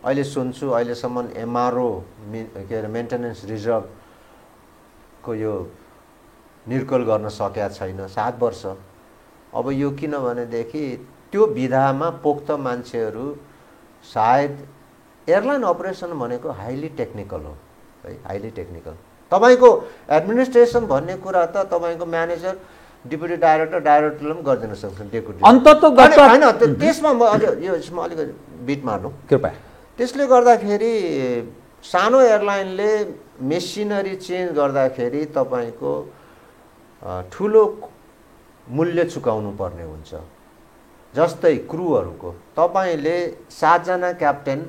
S8: अहिले सुन्छु अहिलेसम्म एमआरओ के अरे मेन्टेनेन्स रिजर्भको यो निर्कुल गर्न सकेका छैन 7 वर्ष। अब यो किनभनेदेखि त्यो विधामा पोख्त मान्छेहरू, सायद एयरलाइन अपरेसन भनेको हाइली टेक्निकल हो है, हाइली टेक्निकल। तपाईँको एडमिनिस्ट्रेसन भन्ने कुरा त तपाईँको म्यानेजर, डिप्युटी डाइरेक्टर, डाइरेक्टरले पनि गरिदिन सक्छ, डेपुटी
S7: अन्ततः
S8: होइन। त्यसमा म यसमा अलिकति बिट मार्नु
S7: कृपया।
S8: त्यसले गर्दाखेरि सानो एयरलाइनले मेसिनरी चेन्ज गर्दाखेरि तपाईँको ठुलो मूल्य चुकाउनु पर्ने हुन्छ। जस्तै क्रुहरूको तपाईँले 7 जना क्याप्टेन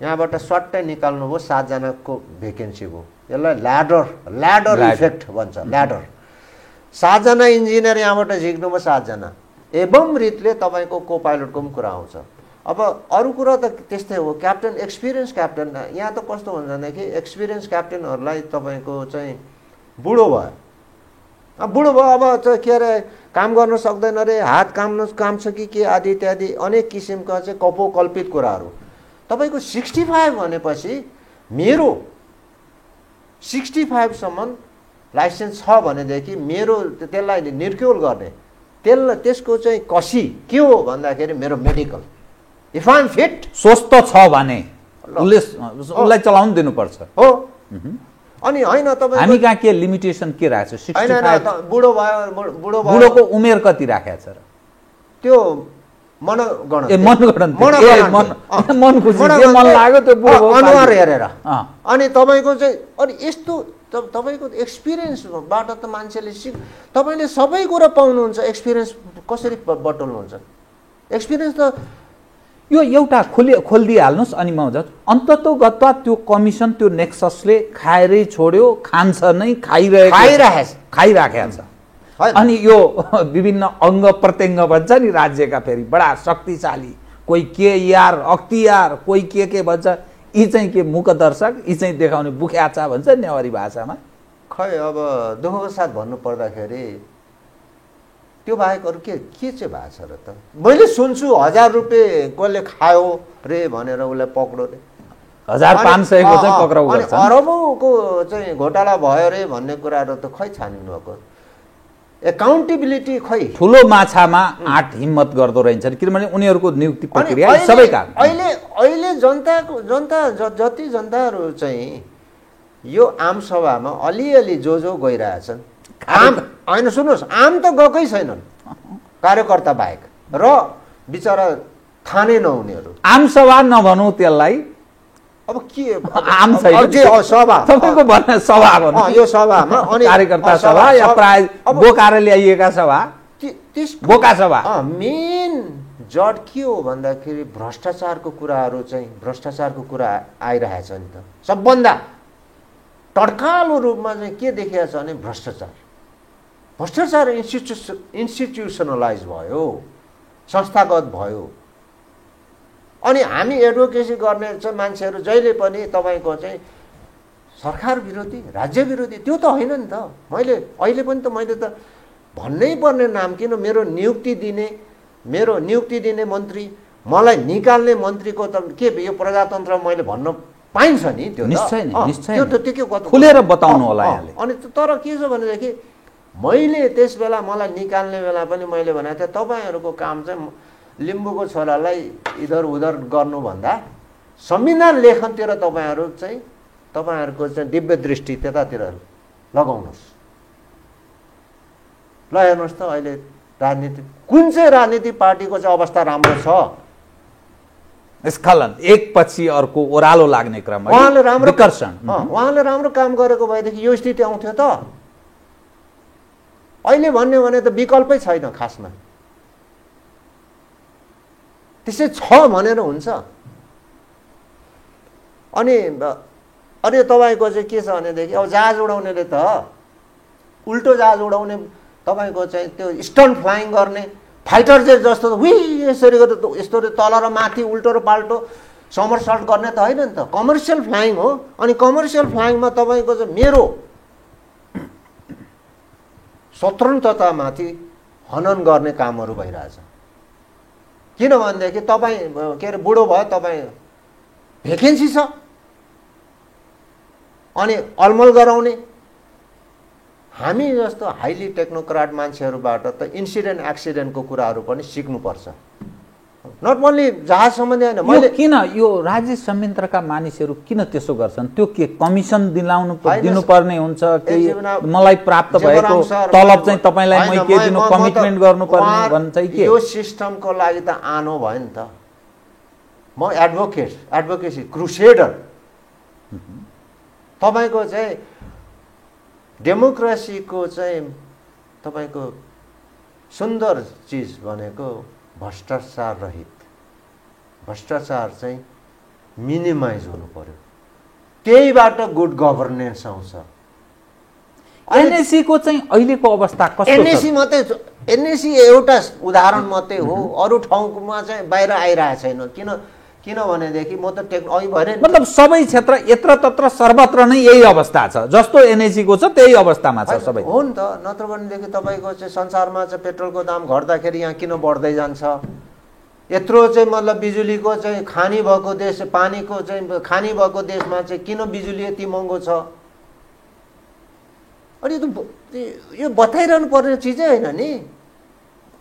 S8: यहाँबाट सट्टै निकाल्नु भयो, 7 जनाको भेकेन्सी भयो, यसलाई ल्याडर इफेक्ट भन्छ। ल्याडर 7 जना इन्जिनियर यहाँबाट झिक्नुभयो, 7 जना एवं रीतले तपाईँको को पाइलटको पनि कुरा आउँछ। अब अरू कुरा त त्यस्तै हो। क्याप्टेन, एक्सपिरियन्स क्याप्टेन, यहाँ त कस्तो हुन्छ भनेदेखि एक्सपिरियन्स क्याप्टेनहरूलाई तपाईँको चाहिँ बुढो भयो, अब के अरे काम गर्न सक्दैन रे, हात काम छ कि के आदि इत्यादि अनेक किसिमका चाहिँ कपोकल्पित कुराहरू। तपाईँको 65 भनेपछि मेरो 65 सम्म लाइसेन्स छ भनेदेखि मेरो त्यसलाई निर्क्युल गर्ने त्यसको चाहिँ कसी के हो भन्दाखेरि मेरो medical, if I am fit,
S7: स्वस्थ छ भने उसलाई चलाउन दिनुपर्छ
S8: हो। अनि होइन तपाईँ
S7: हामी कहाँ के लिमिटेसन के राखेको छ? 65
S8: बुढोको
S7: उमेर कति राखेको छ र?
S8: त्यो मनगणना
S7: अनुहार
S8: हेरेर। अनि तपाईँको चाहिँ अनि यस्तो तपाईँको एक्सपिरियन्सबाट त मान्छेले तपाईँले सबै कुरा पाउनुहुन्छ। एक्सपिरियन्स कसरी बटुल्नुहुन्छ? एक्सपिरियन्स त
S7: यो एउटा खोलिदिइहाल्नुहोस्। अनि म अन्ततोगत त्यो कमिसन त्यो नेक्ससले खाएरै छोड्यो, खान्छ नै, खाइराखेको छ। अनि यो विभिन्न अङ्ग प्रत्यङ्ग भन्छ नि राज्यका, फेरि बडा शक्तिशाली, कोही के यार अख्तियार, कोही के भन्छ, यी चाहिँ के मुखदर्शक, यी चाहिँ देखाउने बुख्याचा भन्छ नेवारी भाषामा।
S8: खै अब दुःखको साथ भन्नु पर्दाखेरि त्यो बाहेक अरू के चाहिँ भएको छ र त? मैले सुन्छु 1000 रुपियाँ कसले खायो रे भनेर उसलाई पक्रो रे,
S7: 1500 को चाहिँ पक्राउ गर्छ,
S8: अरबौँको चाहिँ घोटाला भयो रे भन्ने कुराहरू त खै छानिनु भएको? एकाउन्टेबिलिटी खै?
S7: ठुलो माछामा आँट हिम्मत गर्दो रहेछ, किनभने उनीहरूको नियुक्ति प्रक्रिया सबैका।
S8: अहिले जनता जति जनताहरू चाहिँ यो आम सभामा अलिअलि जो गइरहेछन्, आम होइन सुन्नुहोस्, आम त गएकै छैनन् कार्यकर्ता बाहेक, र बिचरा थानै नहुनेहरू।
S7: आम सभा नभनौँ त्यसलाई,
S8: अब के
S7: आम छैन,
S8: सभा
S7: तपाईँको भन्ने सभा भनौँ,
S8: यो सभामा अनि
S7: कार्यकर्ता सभा या प्राय बोकाएर ल्याइएका सभा, बोका सभा।
S8: मेन जड के हो भन्दाखेरि भ्रष्टाचारको कुरा आइरहेछ नि त। सबभन्दा तड्कालो रूपमा चाहिँ के देखिएको छ भने भ्रष्टाचार इन्स्टिट्युसनलाइज भयो, संस्थागत भयो। अनि हामी एडभोकेसी गर्ने चाहिँ मान्छेहरू जहिले पनि तपाईँको चाहिँ सरकार विरोधी, राज्य विरोधी त्यो त होइन नि त। मैले अहिले पनि त मैले त भन्नै पर्ने नाम किन मेरो नियुक्ति दिने मन्त्री, मलाई निकाल्ने मन्त्रीको त के यो प्रजातन्त्र मैले भन्न पाइन्छ नि त्यो
S7: निश्चय नै, निश्चय
S8: त्यो त त्यो के
S7: खुलेर बताउनु होला यहाँले।
S8: अनि तर के छ भनेदेखि मैले त्यस बेला मलाई निकाल्ने बेला पनि मैले भनेको थिएँ तपाईँहरूको काम चाहिँ लिम्बूको छोरालाई इधर उधर गर्नुभन्दा संविधान लेखनतिर तपाईँहरूको चाहिँ दिव्य दृष्टि त्यतातिर लगाउनुहोस्। ल हेर्नुहोस् त अहिले राजनीति कुन चाहिँ राजनीतिक पार्टीको चाहिँ अवस्था राम्रो छ?
S7: स्खलन एकपछि अर्को ओह्रालो लाग्ने क्रम,
S8: उहाँले राम्रो
S7: विकर्षण।
S8: उहाँले राम्रो काम गरेको भएदेखि यो स्थिति आउँथ्यो त। अहिले भन्ने भने त विकल्पै छैन खासमा। त्यसै छ भनेर हुन्छ। अनि तपाईँको चाहिँ के छ भनेदेखि अब जहाज उडाउनेले त उल्टो जहाज उडाउने तपाईँको चाहिँ त्यो स्टन्ट फ्लाइङ गर्ने फाइटर जेट जस्तो यसरी गरेर यस्तो तल र माथि उल्टो र पाल्टो समरसल्ट गर्ने त होइन नि त, कमर्सियल फ्लाइङ हो। अनि कमर्सियल फ्लाइङमा तपाईँको चाहिँ मेरो स्वतन्त्रतामाथि हनन गर्ने कामहरू भइरहेछ। किनभनेदेखि तपाईँ के अरे बुढो भयो, तपाईँ भेकेन्सी छ अनि अलमल गराउने। हामी जस्तो हाइली टेक्नोक्राट मान्छेहरूबाट त इन्सिडेन्ट एक्सिडेन्टको कुराहरू पनि सिक्नुपर्छ। नट ओन्ली जहाज सम्बन्धी होइन। मैले
S7: किन यो राज्य संयन्त्रका मानिसहरू किन त्यसो गर्छन्? त्यो के कमिसन दिनुपर्ने हुन्छ कि मलाई प्राप्त भएको तलब चाहिँ तपाईँलाई मै के दिनु, कमिटमेन्ट गर्नुपर्ने भन्छ के?
S8: यो सिस्टमको लागि त आनो भयो नि त। म एडभोकेसी क्रुसेडर। तपाईँको चाहिँ डेमोक्रेसीको चाहिँ तपाईँको सुन्दर चिज भनेको भ्रष्टाचार रहित, भ्रष्टाचार चाहिँ मिनिमाइज हुनु पर्यो। त्यहीबाट गुड गभर्नेन्स आउँछ।
S7: एनएसी को चाहिँ अहिलेको अवस्था कस्तो छ?
S8: एनएसी एउटा उदाहरण मात्रै हो, अरू ठाउँमा चाहिँ बाहिर आइरहेको छैन। किनभनेदेखि म त
S7: मतलब सबै क्षेत्र यत्र तत्र सर्वत्र नै यही अवस्था छ, जस्तो एनएसी को छ त्यही अवस्थामा छ सबै।
S8: हो नि त। नत्र भनेदेखि तपाईँको चाहिँ संसारमा चाहिँ पेट्रोलको दाम घट्दाखेरि यहाँ किन बढ्दै जान्छ? यत्रो चाहिँ मतलब बिजुलीको चाहिँ खानी भएको देश, पानीको चाहिँ खानी भएको देशमा चाहिँ किन बिजुली यति महँगो छ? अनि यो बताइरहनु पर्ने चिजै होइन नि।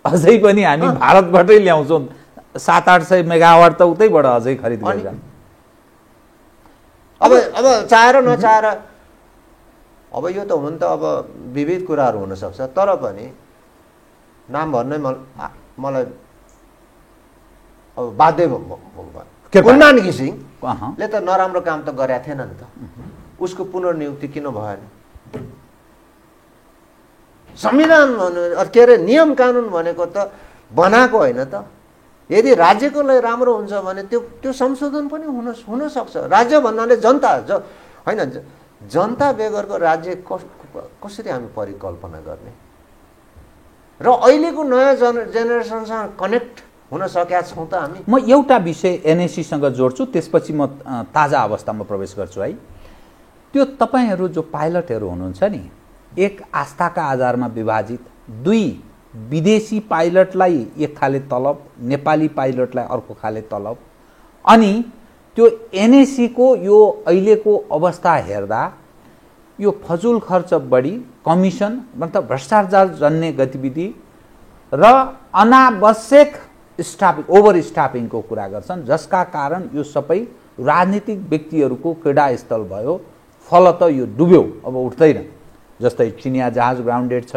S7: अझै पनि हामी भारतबाटै ल्याउँछौँ 700-800 मेगावाट त उतैबाट अझै खरिद गरेका।
S8: अब चाहेर नचाहेर अब यो त हुन त अब विविध कुराहरू हुनसक्छ, तर पनि नाम भन्नै मलाई अब बाध्य भयो। कुलनान घिसिङले त नराम्रो काम त गरेका थिएन नि त। उसको पुनर्नियुक्ति किन भएन? संविधान के अरे नियम कानुन भनेको त बनाएको होइन त। यदि राज्यको लागि राम्रो हुन्छ भने त्यो संशोधन पनि हुन सक्छ। राज्य भन्नाले जनता होइन, जनता बेगरको राज्य कसरी हामी परिकल्पना गर्ने? र अहिलेको नयाँ जेनेरेसनसँग कनेक्ट हुन सकेका छौँ त हामी।
S7: म एउटा विषय एनएसीसँग जोड्छु, त्यसपछि म ताजा अवस्थामा प्रवेश गर्छु है। त्यो तपाईँहरू जो पाइलटहरू हुनुहुन्छ नि, एक आस्थाका आधारमा विभाजित, दुई विदेशी पाइलटलाई एक खाले तलब, नेपाली पाइलटलाई अर्को खाले तलब, अनि त्यो एनएसी को यो अहिलेको अवस्था हेर्दा यो फजुल खर्च बढी, कमिसन मतलब भ्रष्टाचार जन्य गतिविधि र अनावश्यक स्टाफिङ, ओभर स्टाफिङको कुरा गर्छन्, जसका कारण यो सबै राजनीतिक व्यक्तिहरूको क्रीडास्थल भयो। फलत यो डुब्यो, अब उठ्दैन। जस्तै चिनिया जहाज ग्राउन्डेड छ,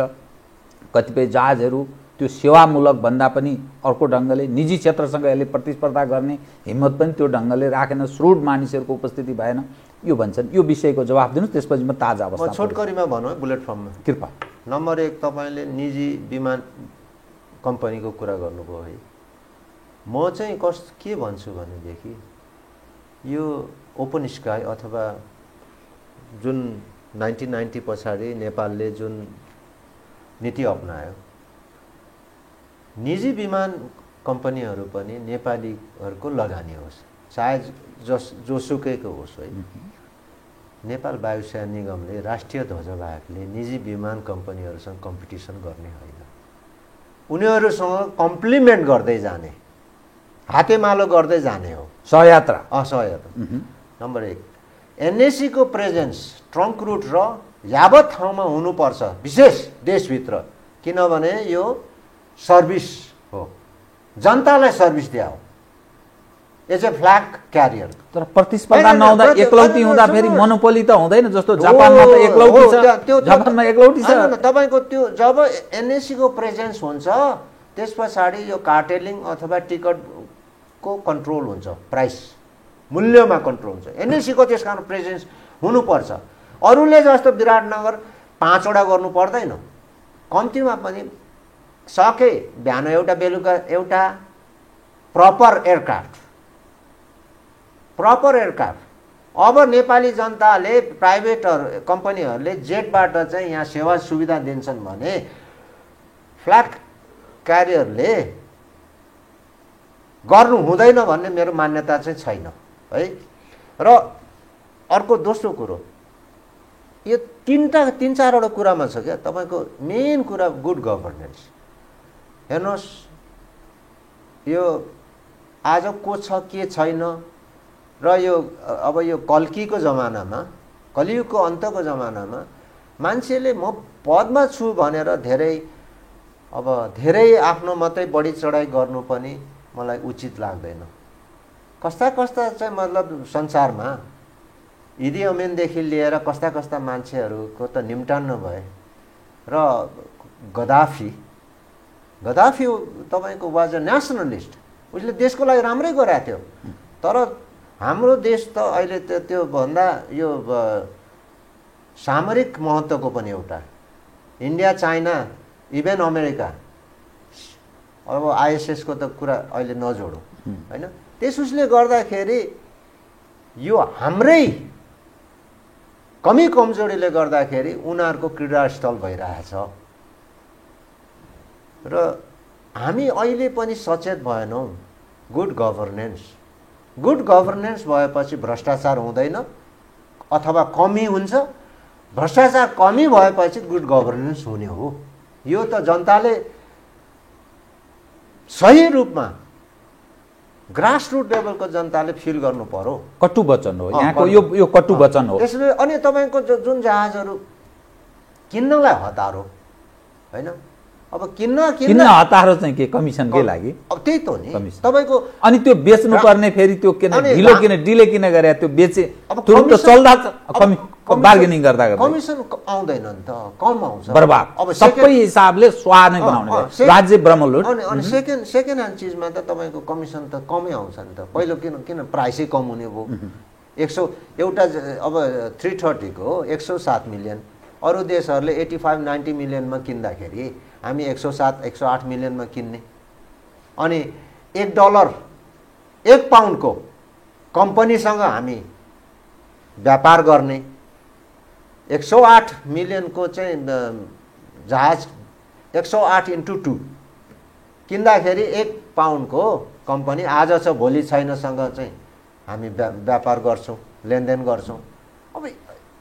S7: कतिपय जहाजहरू त्यो सेवामूलक भन्दा पनि अर्को ढङ्गले निजी क्षेत्रसँग यसले प्रतिस्पर्धा गर्ने हिम्मत पनि त्यो ढङ्गले राखेन, श्रुड मानिसहरूको उपस्थिति भएन, यो भन्छन्। यो विषयको जवाफ दिनुहोस्, त्यसपछि म ताजा अवस्था
S8: छोटकरीमा भनौँ है, बुलेट फर्ममा
S7: कृपा।
S8: नम्बर 1 तपाईँले निजी विमान कम्पनीको कुरा गर्नुभयो है। म चाहिँ के भन्छु भनेदेखि यो ओपन स्काई अथवा जुन 1990 पछाडि नेपालले जुन नीति अपनायो। निजी विमान कम्पनीहरू पनि नेपालीहरूको लगानी होस्, चाहे जोसुकैको होस् है। नेपाल वायुसेना निगमले राष्ट्रिय ध्वजवाहकले निजी विमान कम्पनीहरूसँग कम्पिटिसन गर्ने होइन, उनीहरूसँग कम्प्लिमेन्ट गर्दै जाने, हातेमालो गर्दै जाने हो।
S7: सहयात्रा
S8: सहयात्रा नम्बर 1। एनएसी को प्रेजेन्स ट्रङ्क रुट र यावत ठाउँमा हुनुपर्छ, विशेष देशभित्र, किनभने यो सर्भिस हो, जनतालाई सर्भिस दिया हो। As a flag carrier.
S7: तर प्रतिस्पर्धा नहुँदा एकलौटी हुँदा फेरि मोनोपोली त हुँदैन, जस्तो जापानमा त एकलौटी छ, जापानमा एकलौटी छ।
S8: तपाईको त्यो जब एनएसी को प्रेजेन्स हुन्छ त्यस पछाडि यो कार्टेलिङ अथवा टिकटको कन्ट्रोल हुन्छ, प्राइस मूल्यमा कन्ट्रोल हुन्छ। एनएसी को त्यसकारण प्रेजेन्स हुनुपर्छ। अरूले जस्तो विराटनगर 5 वटा गर्नु पर्दैन, कम्तीमा पनि सके बिहान एउटा बेलुका एउटा प्रपर एयरक्राफ्ट। अब नेपाली जनताले प्राइभेट कम्पनीहरूले जेटबाट चाहिँ यहाँ सेवा सुविधा दिन्छन् भने फ्ल्याग क्यारियरले गर्नु हुँदैन भन्ने मेरो मान्यता चाहिँ छैन है। र अर्को दोस्रो कुरो, यो 3-4वटा कुरामा छ क्या तपाईको मेन कुरा, गुड गभर्नेन्स। हेर्नुहोस् यो आज को छ के छैन, र यो अब यो कल्कीको जमानामा, कलियुगको अन्तको जमानामा मान्छेले म पदमा छु भनेर धेरै आफ्नो मात्रै बढी चढाइ गर्नु पनि मलाई उचित लाग्दैन। कस्ता चाहिँ मतलब संसारमा इदी अमिनदेखि लिएर कस्ता मान्छेहरूको त निम्टान भए। र गद्दाफी तपाईको वाज अ नेसनलिस्ट, उसले देशको लागि राम्रै गरेको थियो। तर हाम्रो देश त अहिले त्यो भन्दा यो सामरिक महत्त्वको पनि एउटा, इन्डिया, चाइना, इभन अमेरिका, अब आइएसएस को त कुरा अहिले नजोडौँ हैन। त्यसले गर्दाखेरि यो हाम्रै कमी कमजोरीले गर्दाखेरि उनीहरूको क्रीडास्थल भइरहेछ। र हामी अहिले पनि सचेत भएनौँ। गुड गभर्नेन्स भएपछि भ्रष्टाचार हुँदैन अथवा कमी हुन्छ, भ्रष्टाचार कमी भएपछि गुड गभर्नेन्स हुने हो। यो त जनताले सही रूपमा ग्रासरुट लेभलको जनताले फिल गर्नु पर्यो।
S7: कटु वचन हो यहाँको, यो कटु वचन हो।
S8: त्यसले अनि तपाईको जुन जहाजहरू किन्नलाई हतार हो हैन। अब किन्न
S7: हतारो चाहिँ के कमिसनकै लागि?
S8: अब त्यही त हो नि तपाईको।
S7: अनि त्यो बेच्नु पर्ने फेरि त्यो किन ढिलो डिले किन गरे, त्यो बेचे तुरुन्त चल्दा बार्गेनिङ गर्दा
S8: कमिसन आउँदैन नि त, कम आउँछ,
S7: बर्बाद। अब सबै हिसाबले स्वाद नै बनाउने राज्य ब्रह्मलुट।
S8: अनि सेकेन्ड ह्यान्ड चिजमा त तपाईको कमिसन त कमै आउँछ नि त। पहिलो किन प्राइसै कम हुने भयो। 100 एउटा अब 330 को 107 मिलियन, अरू देशहरूले 85-90 मिलियनमा किन्दाखेरि हामी 107-108 मिलियनमा किन्ने। अनि $1 1 पाउन्डको कम्पनीसँग हामी व्यापार गर्ने। 108 मिलियनको चाहिँ जहाज 108 × 2 किन्दाखेरि 1 पाउन्डको कम्पनी आज छ भोलि छैनसँग चाहिँ हामी व्यापार गर्छौँ, लेनदेन गर्छौँ। अब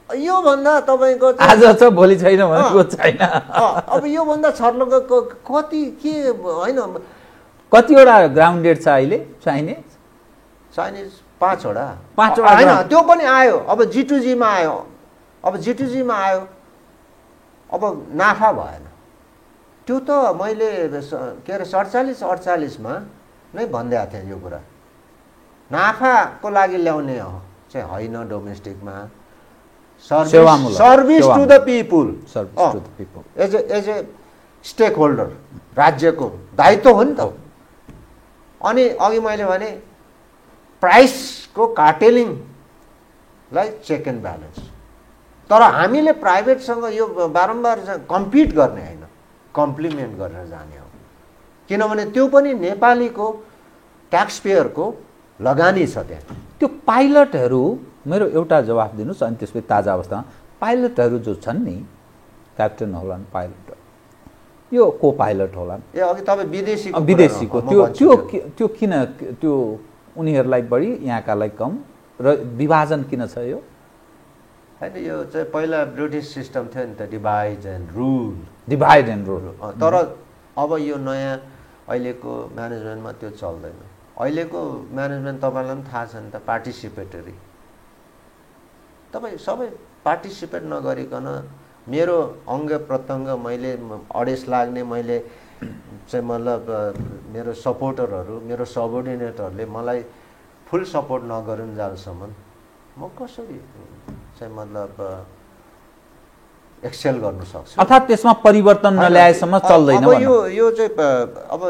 S8: यो भन्दा तपाईको
S7: आज छ भोलि छैन भनेको छैन।
S8: अब यो भन्दा छर्लङ्गको कति के हैन,
S7: कतिवटा ग्राउन्डेड छ अहिले चाइनिज
S8: 5 वटा हैन। त्यो पनि आयो, अब G2G मा आयो, अब नाफा भएन। त्यो त मैले के अरे 47-48 मा नै भन्दै थिएँ यो कुरा। नाफाको लागि ल्याउने हो चाहिँ होइन, डोमेस्टिकमा service to the people, as a stakeholder, राज्यको दायित्व हो नि त। अनि अघि मैले भने प्राइसको कार्टेलिङलाई चेक एन्ड ब्यालेन्स। तर हामीले प्राइभेटसँग यो बारम्बार कम्पिट गर्ने होइन, कम्प्लिमेन्ट गरेर जाने हो। किनभने त्यो पनि नेपालीको ट्याक्स पेयरको लगानी छ त्यहाँ।
S7: त्यो पाइलटहरू, मेरो एउटा जवाफ दिनुहोस् अनि त्यसपछि ताजा अवस्थामा पाइलटहरू जो छन् नि, क्याप्टेन होलान् पाइलट, यो को पाइलट होला
S8: ए अघि तपाईँ विदेशीको
S7: विदेशीको
S8: कुरा,
S7: त्यो
S8: म भन्छु
S7: त्यो त्यो किन त्यो उनीहरूलाई बढी यहाँकालाई कम र विभाजन किन छ यो
S8: होइन यो चाहिँ पहिला ब्रिटिस सिस्टम थियो नि त divide and rule
S7: divide and rule
S8: तर अब यो नयाँ अहिलेको म्यानेजमेन्टमा त्यो चल्दैन अहिलेको म्यानेजमेन्ट तपाईँलाई पनि थाहा छ नि त पार्टिसिपेटरी तपाईँ सबै पार्टिसिपेट नगरिकन मेरो अङ्ग प्रत्यङ्ग मैले अडेस लाग्ने मैले चाहिँ मतलब मेरो सपोर्टरहरू मेरो सबोर्डिनेटहरूले मलाई फुल सपोर्ट नगरुन्जेलसम्म म कसरी चाहिँ मतलब एक्सेल गर्नु सक्छु
S7: अर्थात् त्यसमा परिवर्तन नल्याएसम्म चल्दैन
S8: अब यो चाहिँ अब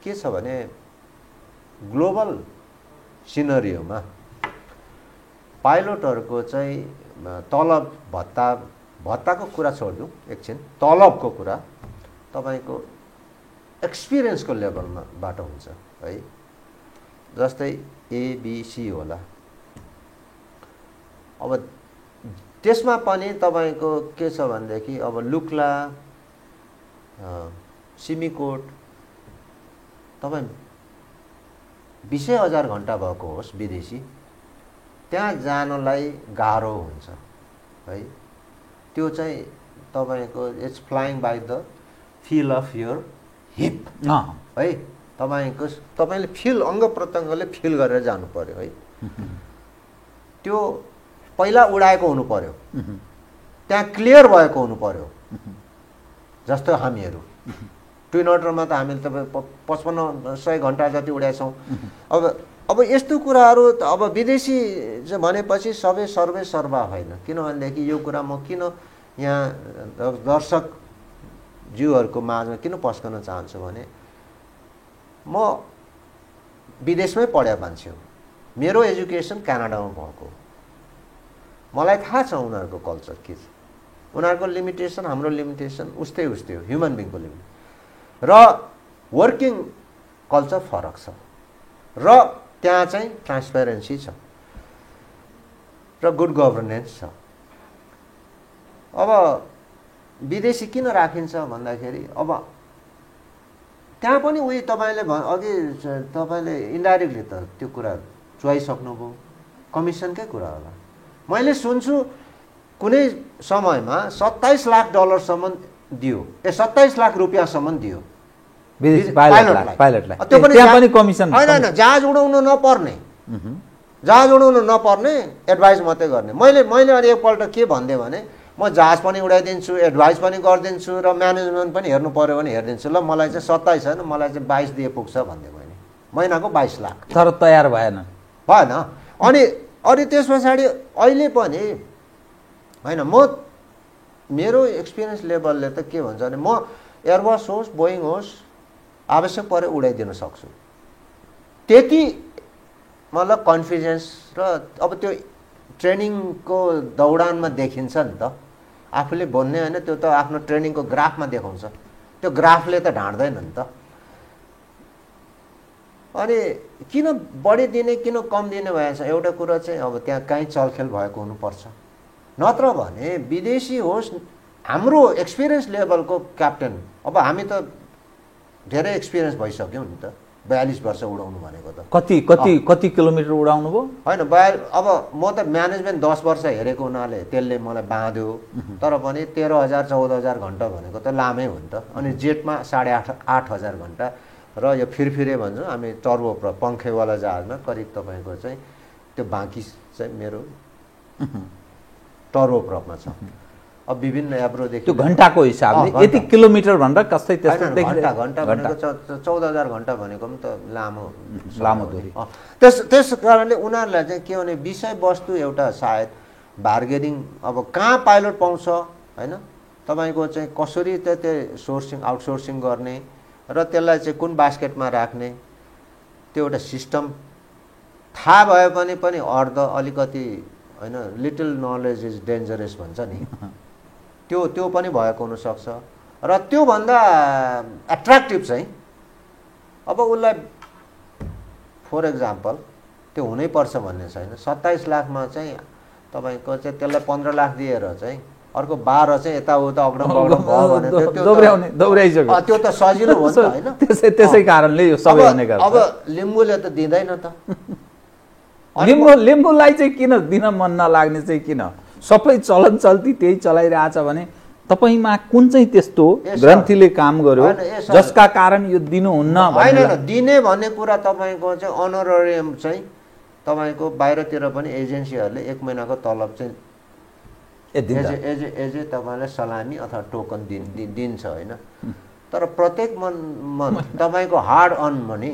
S8: के छ भने ग्लोबल सिनरियोमा पाइलटहरूको चाहिँ तलब भत्ताको कुरा छोडिदिउँ एकछिन तलबको कुरा तपाईँको एक्सपिरियन्सको लेभलमा बाट हुन्छ है जस्तै एबिसी होला अब त्यसमा पनि तपाईँको के छ भनेदेखि अब लुक्ला सिमिकोट तपाईँ 20,000 घन्टा भएको होस् विदेशी त्यहाँ जानलाई गाह्रो हुन्छ है त्यो चाहिँ तपाईँको it's flying by the feel of your hip है तपाईँले फिल अङ्ग प्रत्यङ्गले फिल गरेर जानु पर्यो है त्यो पहिला उडाएको हुनु पर्यो त्यहाँ क्लियर भएको हुनु पर्यो जस्तो हामीहरू ट्विन अटरमा त हामीले तपाईँ 5500 घन्टा जति उडाएछौँ अब यस्तो कुराहरू अब विदेशी भनेपछि सबै सर्वे सर्वा होइन किनभनेदेखि यो कुरा म किन यहाँ दर्शक ज्यूहरूको माझमा किन पस्कन चाहन्छु भने म विदेशमै पढेको मान्छे हो मेरो एजुकेसन क्यानाडामा भएको मलाई थाहा छ उनीहरूको कल्चर के छ उनीहरूको लिमिटेसन हाम्रो लिमिटेसन उस्तै हो ह्युमन बिङको लिमिट र वर्किङ कल्चर फरक छ र त्यहाँ चाहिँ ट्रान्सपेरेन्सी छ र गुड गभर्नेन्स छ अब विदेशी किन राखिन्छ भन्दाखेरि अब त्यहाँ पनि उही तपाईँले अघि तपाईँले इन्डाइरेक्टली त त्यो कुरा चुहाइसक्नुभयो कमिसनकै कुरा होला मैले सुन्छु कुनै समयमा $27 लाख दियो 27 लाख रुपियाँसम्म दियो
S7: पाइलटलाई
S8: होइन जहाज उडाउनु नपर्ने एडभाइस मात्रै गर्ने मैले अनि एकपल्ट के भनिदिएँ भने म जहाज पनि उडाइदिन्छु एडभाइस पनि गरिदिन्छु र म्यानेजमेन्ट पनि हेर्नु पर्यो भने हेरिदिन्छु ल मलाई चाहिँ 27 होइन मलाई चाहिँ 22 दिए पुग्छ भन्दै मैले महिनाको 22 लाख
S7: तर तयार भएन
S8: अनि त्यस पछाडि अहिले पनि होइन म मेरो एक्सपिरियन्स लेभलले त के भन्छ भने म एयरबस होस् बोइङ होस् आवश्यक परे उडाइदिन सक्छु त्यति मतलब कन्फिडेन्स र अब त्यो ट्रेनिङको दौडानमा देखिन्छ नि त आफूले भन्ने होइन त्यो त आफ्नो ट्रेनिङको ग्राफमा देखाउँछ त्यो ग्राफले त ढाँड्दैन नि त अनि किन बढी दिने किन कम दिने भएछ एउटा कुरा चाहिँ अब त्यहाँ कहीँ चलखेल भएको हुनुपर्छ नत्र भने विदेशी होस् हाम्रो एक्सपिरियन्स लेभलको क्याप्टेन अब हामी त धेरै एक्सपिरियन्स भइसक्यौँ नि त 42 वर्ष उडाउनु भनेको त
S7: कति किलोमिटर उडाउनु भयो
S8: होइन अब म त म्यानेजमेन्ट 10 वर्ष हेरेको हुनाले त्यसले मलाई बाँध्यो तर पनि 13,000 14,000 घन्टा भनेको त लामै हो नि त अनि जेटमा 8,500 घन्टा र यो फिरफिरे भन्छ हामी टर्बो पङ्खेवाला जहाजमा करिब तपाईँको चाहिँ त्यो बाँकी चाहिँ मेरो टर्बो प्रपमा छ अब विभिन्न एब्रोदेखि
S7: त्यो घन्टाको हिसाबले यति किलोमिटर भनेर कस्तै त्यस्तो
S8: घन्टा भनेको 14,000 घन्टा भनेको पनि त
S7: लामो दूरी
S8: त्यस कारणले उनीहरूलाई चाहिँ के भने विषयवस्तु एउटा सायद बार्गेनिङ अब कहाँ पाइलट पाउँछ होइन तपाईँको चाहिँ कसरी त्यो सोर्सिङ आउटसोर्सिङ गर्ने र त्यसलाई चाहिँ कुन बास्केटमा राख्ने त्यो एउटा सिस्टम थाहा भए पनि अर्ध अलिकति होइन लिटल नलेज इज डेन्जरस भन्छ नि त्यो पनि भएको हुनसक्छ र त्योभन्दा एट्र्याक्टिभ चाहिँ अब उसलाई फर एक्जाम्पल त्यो हुनैपर्छ भन्ने छैन 27 लाखमा चाहिँ तपाईँको चाहिँ त्यसलाई 15 लाख दिएर चाहिँ अर्को 12 चाहिँ यताउता अग्रम बग्रम भयो भने
S7: दोब्र्याइसक्यो
S8: त्यो त सजिलो हो नि त होइन
S7: त्यसै कारणले यो सबै हुने गर्छ।
S8: अब लिम्बूले त दिँदैन त
S7: लिम्बूलाई चाहिँ किन दिन मन नलाग्ने चाहिँ किन? सबै चलन चल्ती त्यही चलाइरहेछ भने तपाईँमा कुन चाहिँ त्यस्तो ग्रन्थीले काम गर्यो जसका कारण यो दिनुहुन्न?
S8: होइन दिने भन्ने कुरा तपाईँको चाहिँ अनोरेरियम चाहिँ तपाईँको बाहिरतिर पनि एजेन्सीहरूले 1 महिनाको तलब चाहिँ एज तपाईँलाई सलामी अथवा टोकन दिन्छ होइन। तर प्रत्येक मन तपाईँको हार्ड अर्न मनी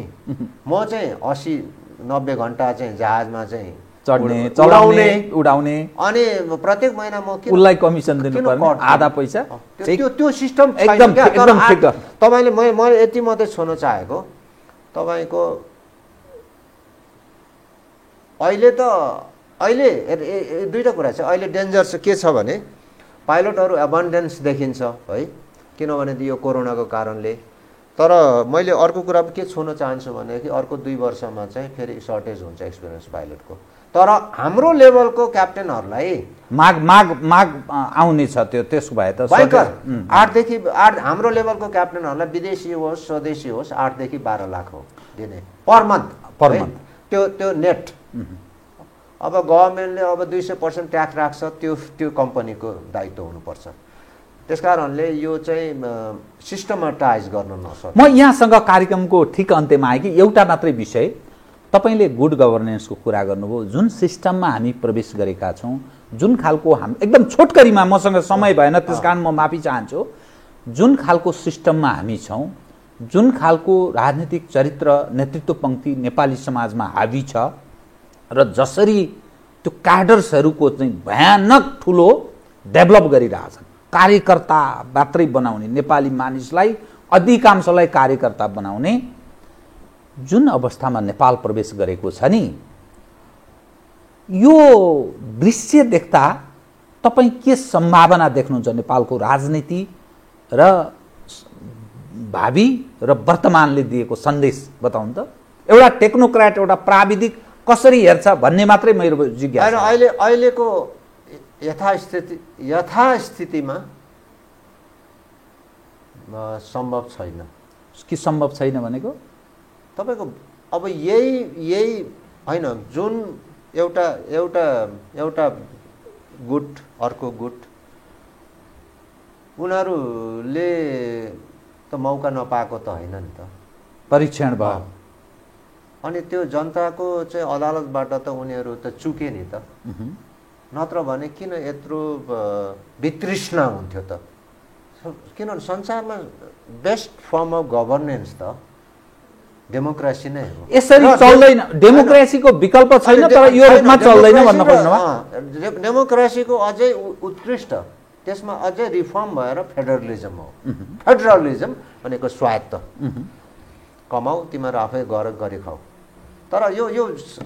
S8: म चाहिँ 80-90 घन्टा चाहिँ जहाजमा चाहिँ
S7: चढ्ने चलाउने उडाउने
S8: अनि प्रत्येक महिना म
S7: उसलाई कमिसन दिनुपर्ने आधा पैसा
S8: त्यो सिस्टम
S7: एकदम ठिक।
S8: तपाईँले मैले यति मात्रै छोड्न चाहेको तपाईँको अहिले दुईटा कुरा छ। अहिले डेन्जर चाहिँ के छ भने पाइलटहरू एबन्डेन्स देखिन्छ है, किनभने यो कोरोनाको कारणले। तर मैले अर्को कुरा के छोड्न चाहन्छु भनेदेखि अर्को 2 वर्षमा चाहिँ फेरि सर्टेज हुन्छ एक्सपिरियन्स पाइलटको। तर हाम्रो लेभलको क्याप्टेनहरूलाई
S7: माग आउने छ त्यो, त्यसको भए त
S8: भयङ्कर 8 देखि 8 हाम्रो लेभलको क्याप्टेनहरूलाई विदेशी होस् स्वदेशी होस् 8 देखि 12 लाख हो दिने पर मन्थ त्यो नेट। अब गभर्मेन्टले अब 200% ट्याक्स राख्छ, त्यो कम्पनीको दायित्व हुनुपर्छ। त्यसकारणले यो चाहिँ सिस्टमाटाइज गर्न नसक्छ।
S7: म यहाँसँग कार्यक्रमको ठिक अन्त्यमा आएँ कि एउटा मात्रै विषय, तपाईले गुड गभर्नेन्सको कुरा गर्नुभयो। जुन सिस्टममा हामी प्रवेश गरेका छौँ, जुन खालको हामी एकदम छोटकरीमा, मसँग समय भएन त्यसकारण म माफी चाहन्छु, जुन खालको सिस्टममा हामी छौँ, जुन खालको राजनीतिक चरित्र नेतृत्व पङ्क्ति नेपाली समाजमा हावी छ र जसरी त्यो क्याडर्सहरूको चाहिँ भयानक ठुलो डेभलप गरिरहेछन्, कार्यकर्ता मात्रै बनाउने, नेपाली मानिसलाई अधिकांशलाई कार्यकर्ता बनाउने जुन अवस्थामा नेपाल प्रवेश गरेको छ नि, यो दृश्य देख्दा तपाईँ के सम्भावना देख्नुहुन्छ नेपालको राजनीति र भावी र वर्तमानले दिएको सन्देश बताउनु त? एउटा टेक्नोक्राट, एउटा प्राविधिक कसरी हेर्छ भन्ने मात्रै मेरो जिज्ञासा।
S8: अहिलेको यथास्थितिमा सम्भव छैन।
S7: कि सम्भव छैन भनेको
S8: तपाईको अब यही होइन, जुन एउटा गुट अर्को गुट उनीहरूले त मौका नपाएको त होइन नि त,
S7: परीक्षण भयो।
S8: अनि त्यो जनताको चाहिँ अदालतबाट त उनीहरू त चुके नि त, नत्र भने किन यत्रो वितृष्णा हुन्थ्यो त? किनभने संसारमा बेस्ट फर्म अफ गभर्नेन्स त डेमोक्रेसी नै हो।
S7: यसरी चल्दैन, डेमोक्रेसीको विकल्प छैन तर यो रूपमा चल्दैन भन्न खोज्नुभयो।
S8: डेमोक्रेसीको अझै उत्कृष्ट, त्यसमा अझै रिफर्म भएर फेडरलिजम हो। फेडरलिजम भनेको स्वायत्त, कमाऊ तिमीहरू आफै गरी खाऊ। तर यो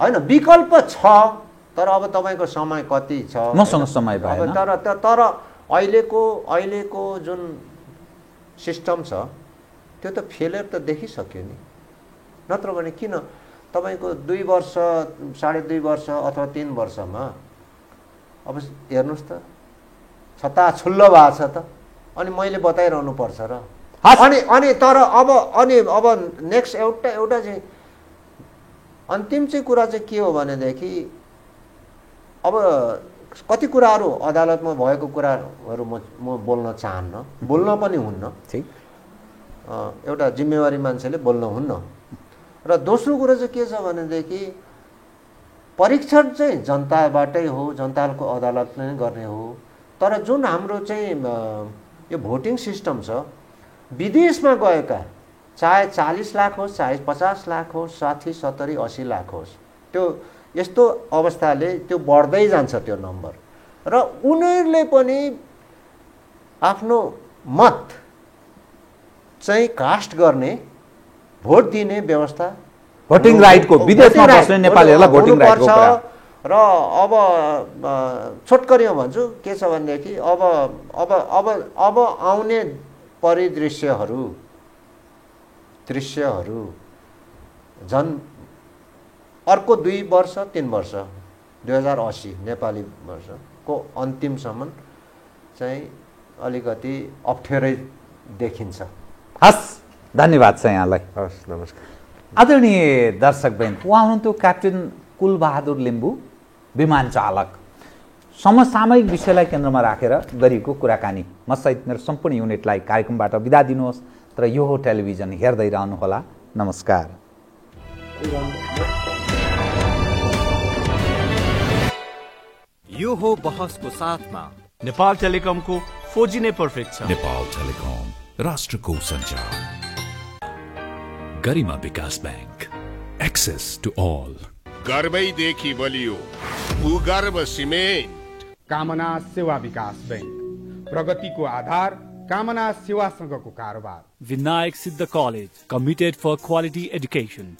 S8: होइन, विकल्प छ, तर अब तपाईँको समय कति छ?
S7: मसँग समय भएन।
S8: तर अहिलेको जुन सिस्टम छ त्यो त फेलियर त देखिसक्यो नि। नत्र भने किन तपाईँको 2 वर्ष 2.5 वर्ष अथवा 3 वर्षमा अब हेर्नुहोस् त छत्ताछुल्लो भएको छ त, अनि मैले बताइरहनु पर्छ र अनि तर अब नेक्स्ट एउटा चाहिँ अन्तिम चाहिँ कुरा चाहिँ के हो भनेदेखि अब कति कुराहरू अदालतमा भएको कुराहरू म बोल्न चाहन्न, बोल्न पनि हुन्न।
S7: ठिक,
S8: एउटा जिम्मेवारी मान्छेले बोल्न हुन्न। र दोस्रो कुरा चाहिँ के छ भनेदेखि परीक्षण चाहिँ जनताबाटै हो, जनताको अदालतले नै गर्ने हो। तर जुन हाम्रो चाहिँ यो भोटिङ सिस्टम छ, विदेशमा गएका चाहे 40 लाख होस्, चाहे 50 लाख होस्, 60, 70, 80 लाख होस्, त्यो यस्तो अवस्थाले त्यो बढ्दै जान्छ त्यो नम्बर। र उनीहरूले पनि आफ्नो मत चाहिँ कास्ट गर्ने, भोट दिने व्यवस्था,
S7: भोटिङ राइटको, विदेशमा बस्ने नेपालीहरूलाई भोटिङ राइटको कुरा।
S8: र अब छोटकरीमा भन्छु के छ भनेदेखि अब आउने परिदृश्यहरू झन् अर्को 2 वर्ष 3 वर्ष 2080 नेपाली वर्षको अन्तिमसम्म चाहिँ अलिकति अप्ठ्यारै देखिन्छ।
S7: हस्, धन्यवाद छ यहाँलाई।
S8: हस्, नमस्कार।
S7: आदरणीय दर्शकवृन्द, उहाँ हुनुहुन्थ्यो क्याप्टेन कुलबहादुर लिम्बू, विमान चालक। समसामयिक विषयलाई केन्द्रमा राखेर गरिएको कुराकानी। म सहित मेरो सम्पूर्ण युनिटलाई कार्यक्रमबाट बिदा दिनुहोस्, तर यो हो टेलिभिजन हेर्दै रहनुहोला। नमस्कार।
S6: यो हो बहसको साथमा
S2: नेपाल टेलिकमको 4G नै पर्फेक्ट छ।
S3: Nepal Telecom, राष्ट्रको सञ्चार। गरिमा विकास ब्याङ्क, एक्सेस टु अल।
S4: गर्वैदेखि बलियो भूगर्भ सिमेन्ट।
S5: कामना सेवा विकास बैंक, प्रगतिको आधार कामना सेवासँगको कारोबार।
S6: Vinayak Siddha College, committed for quality education.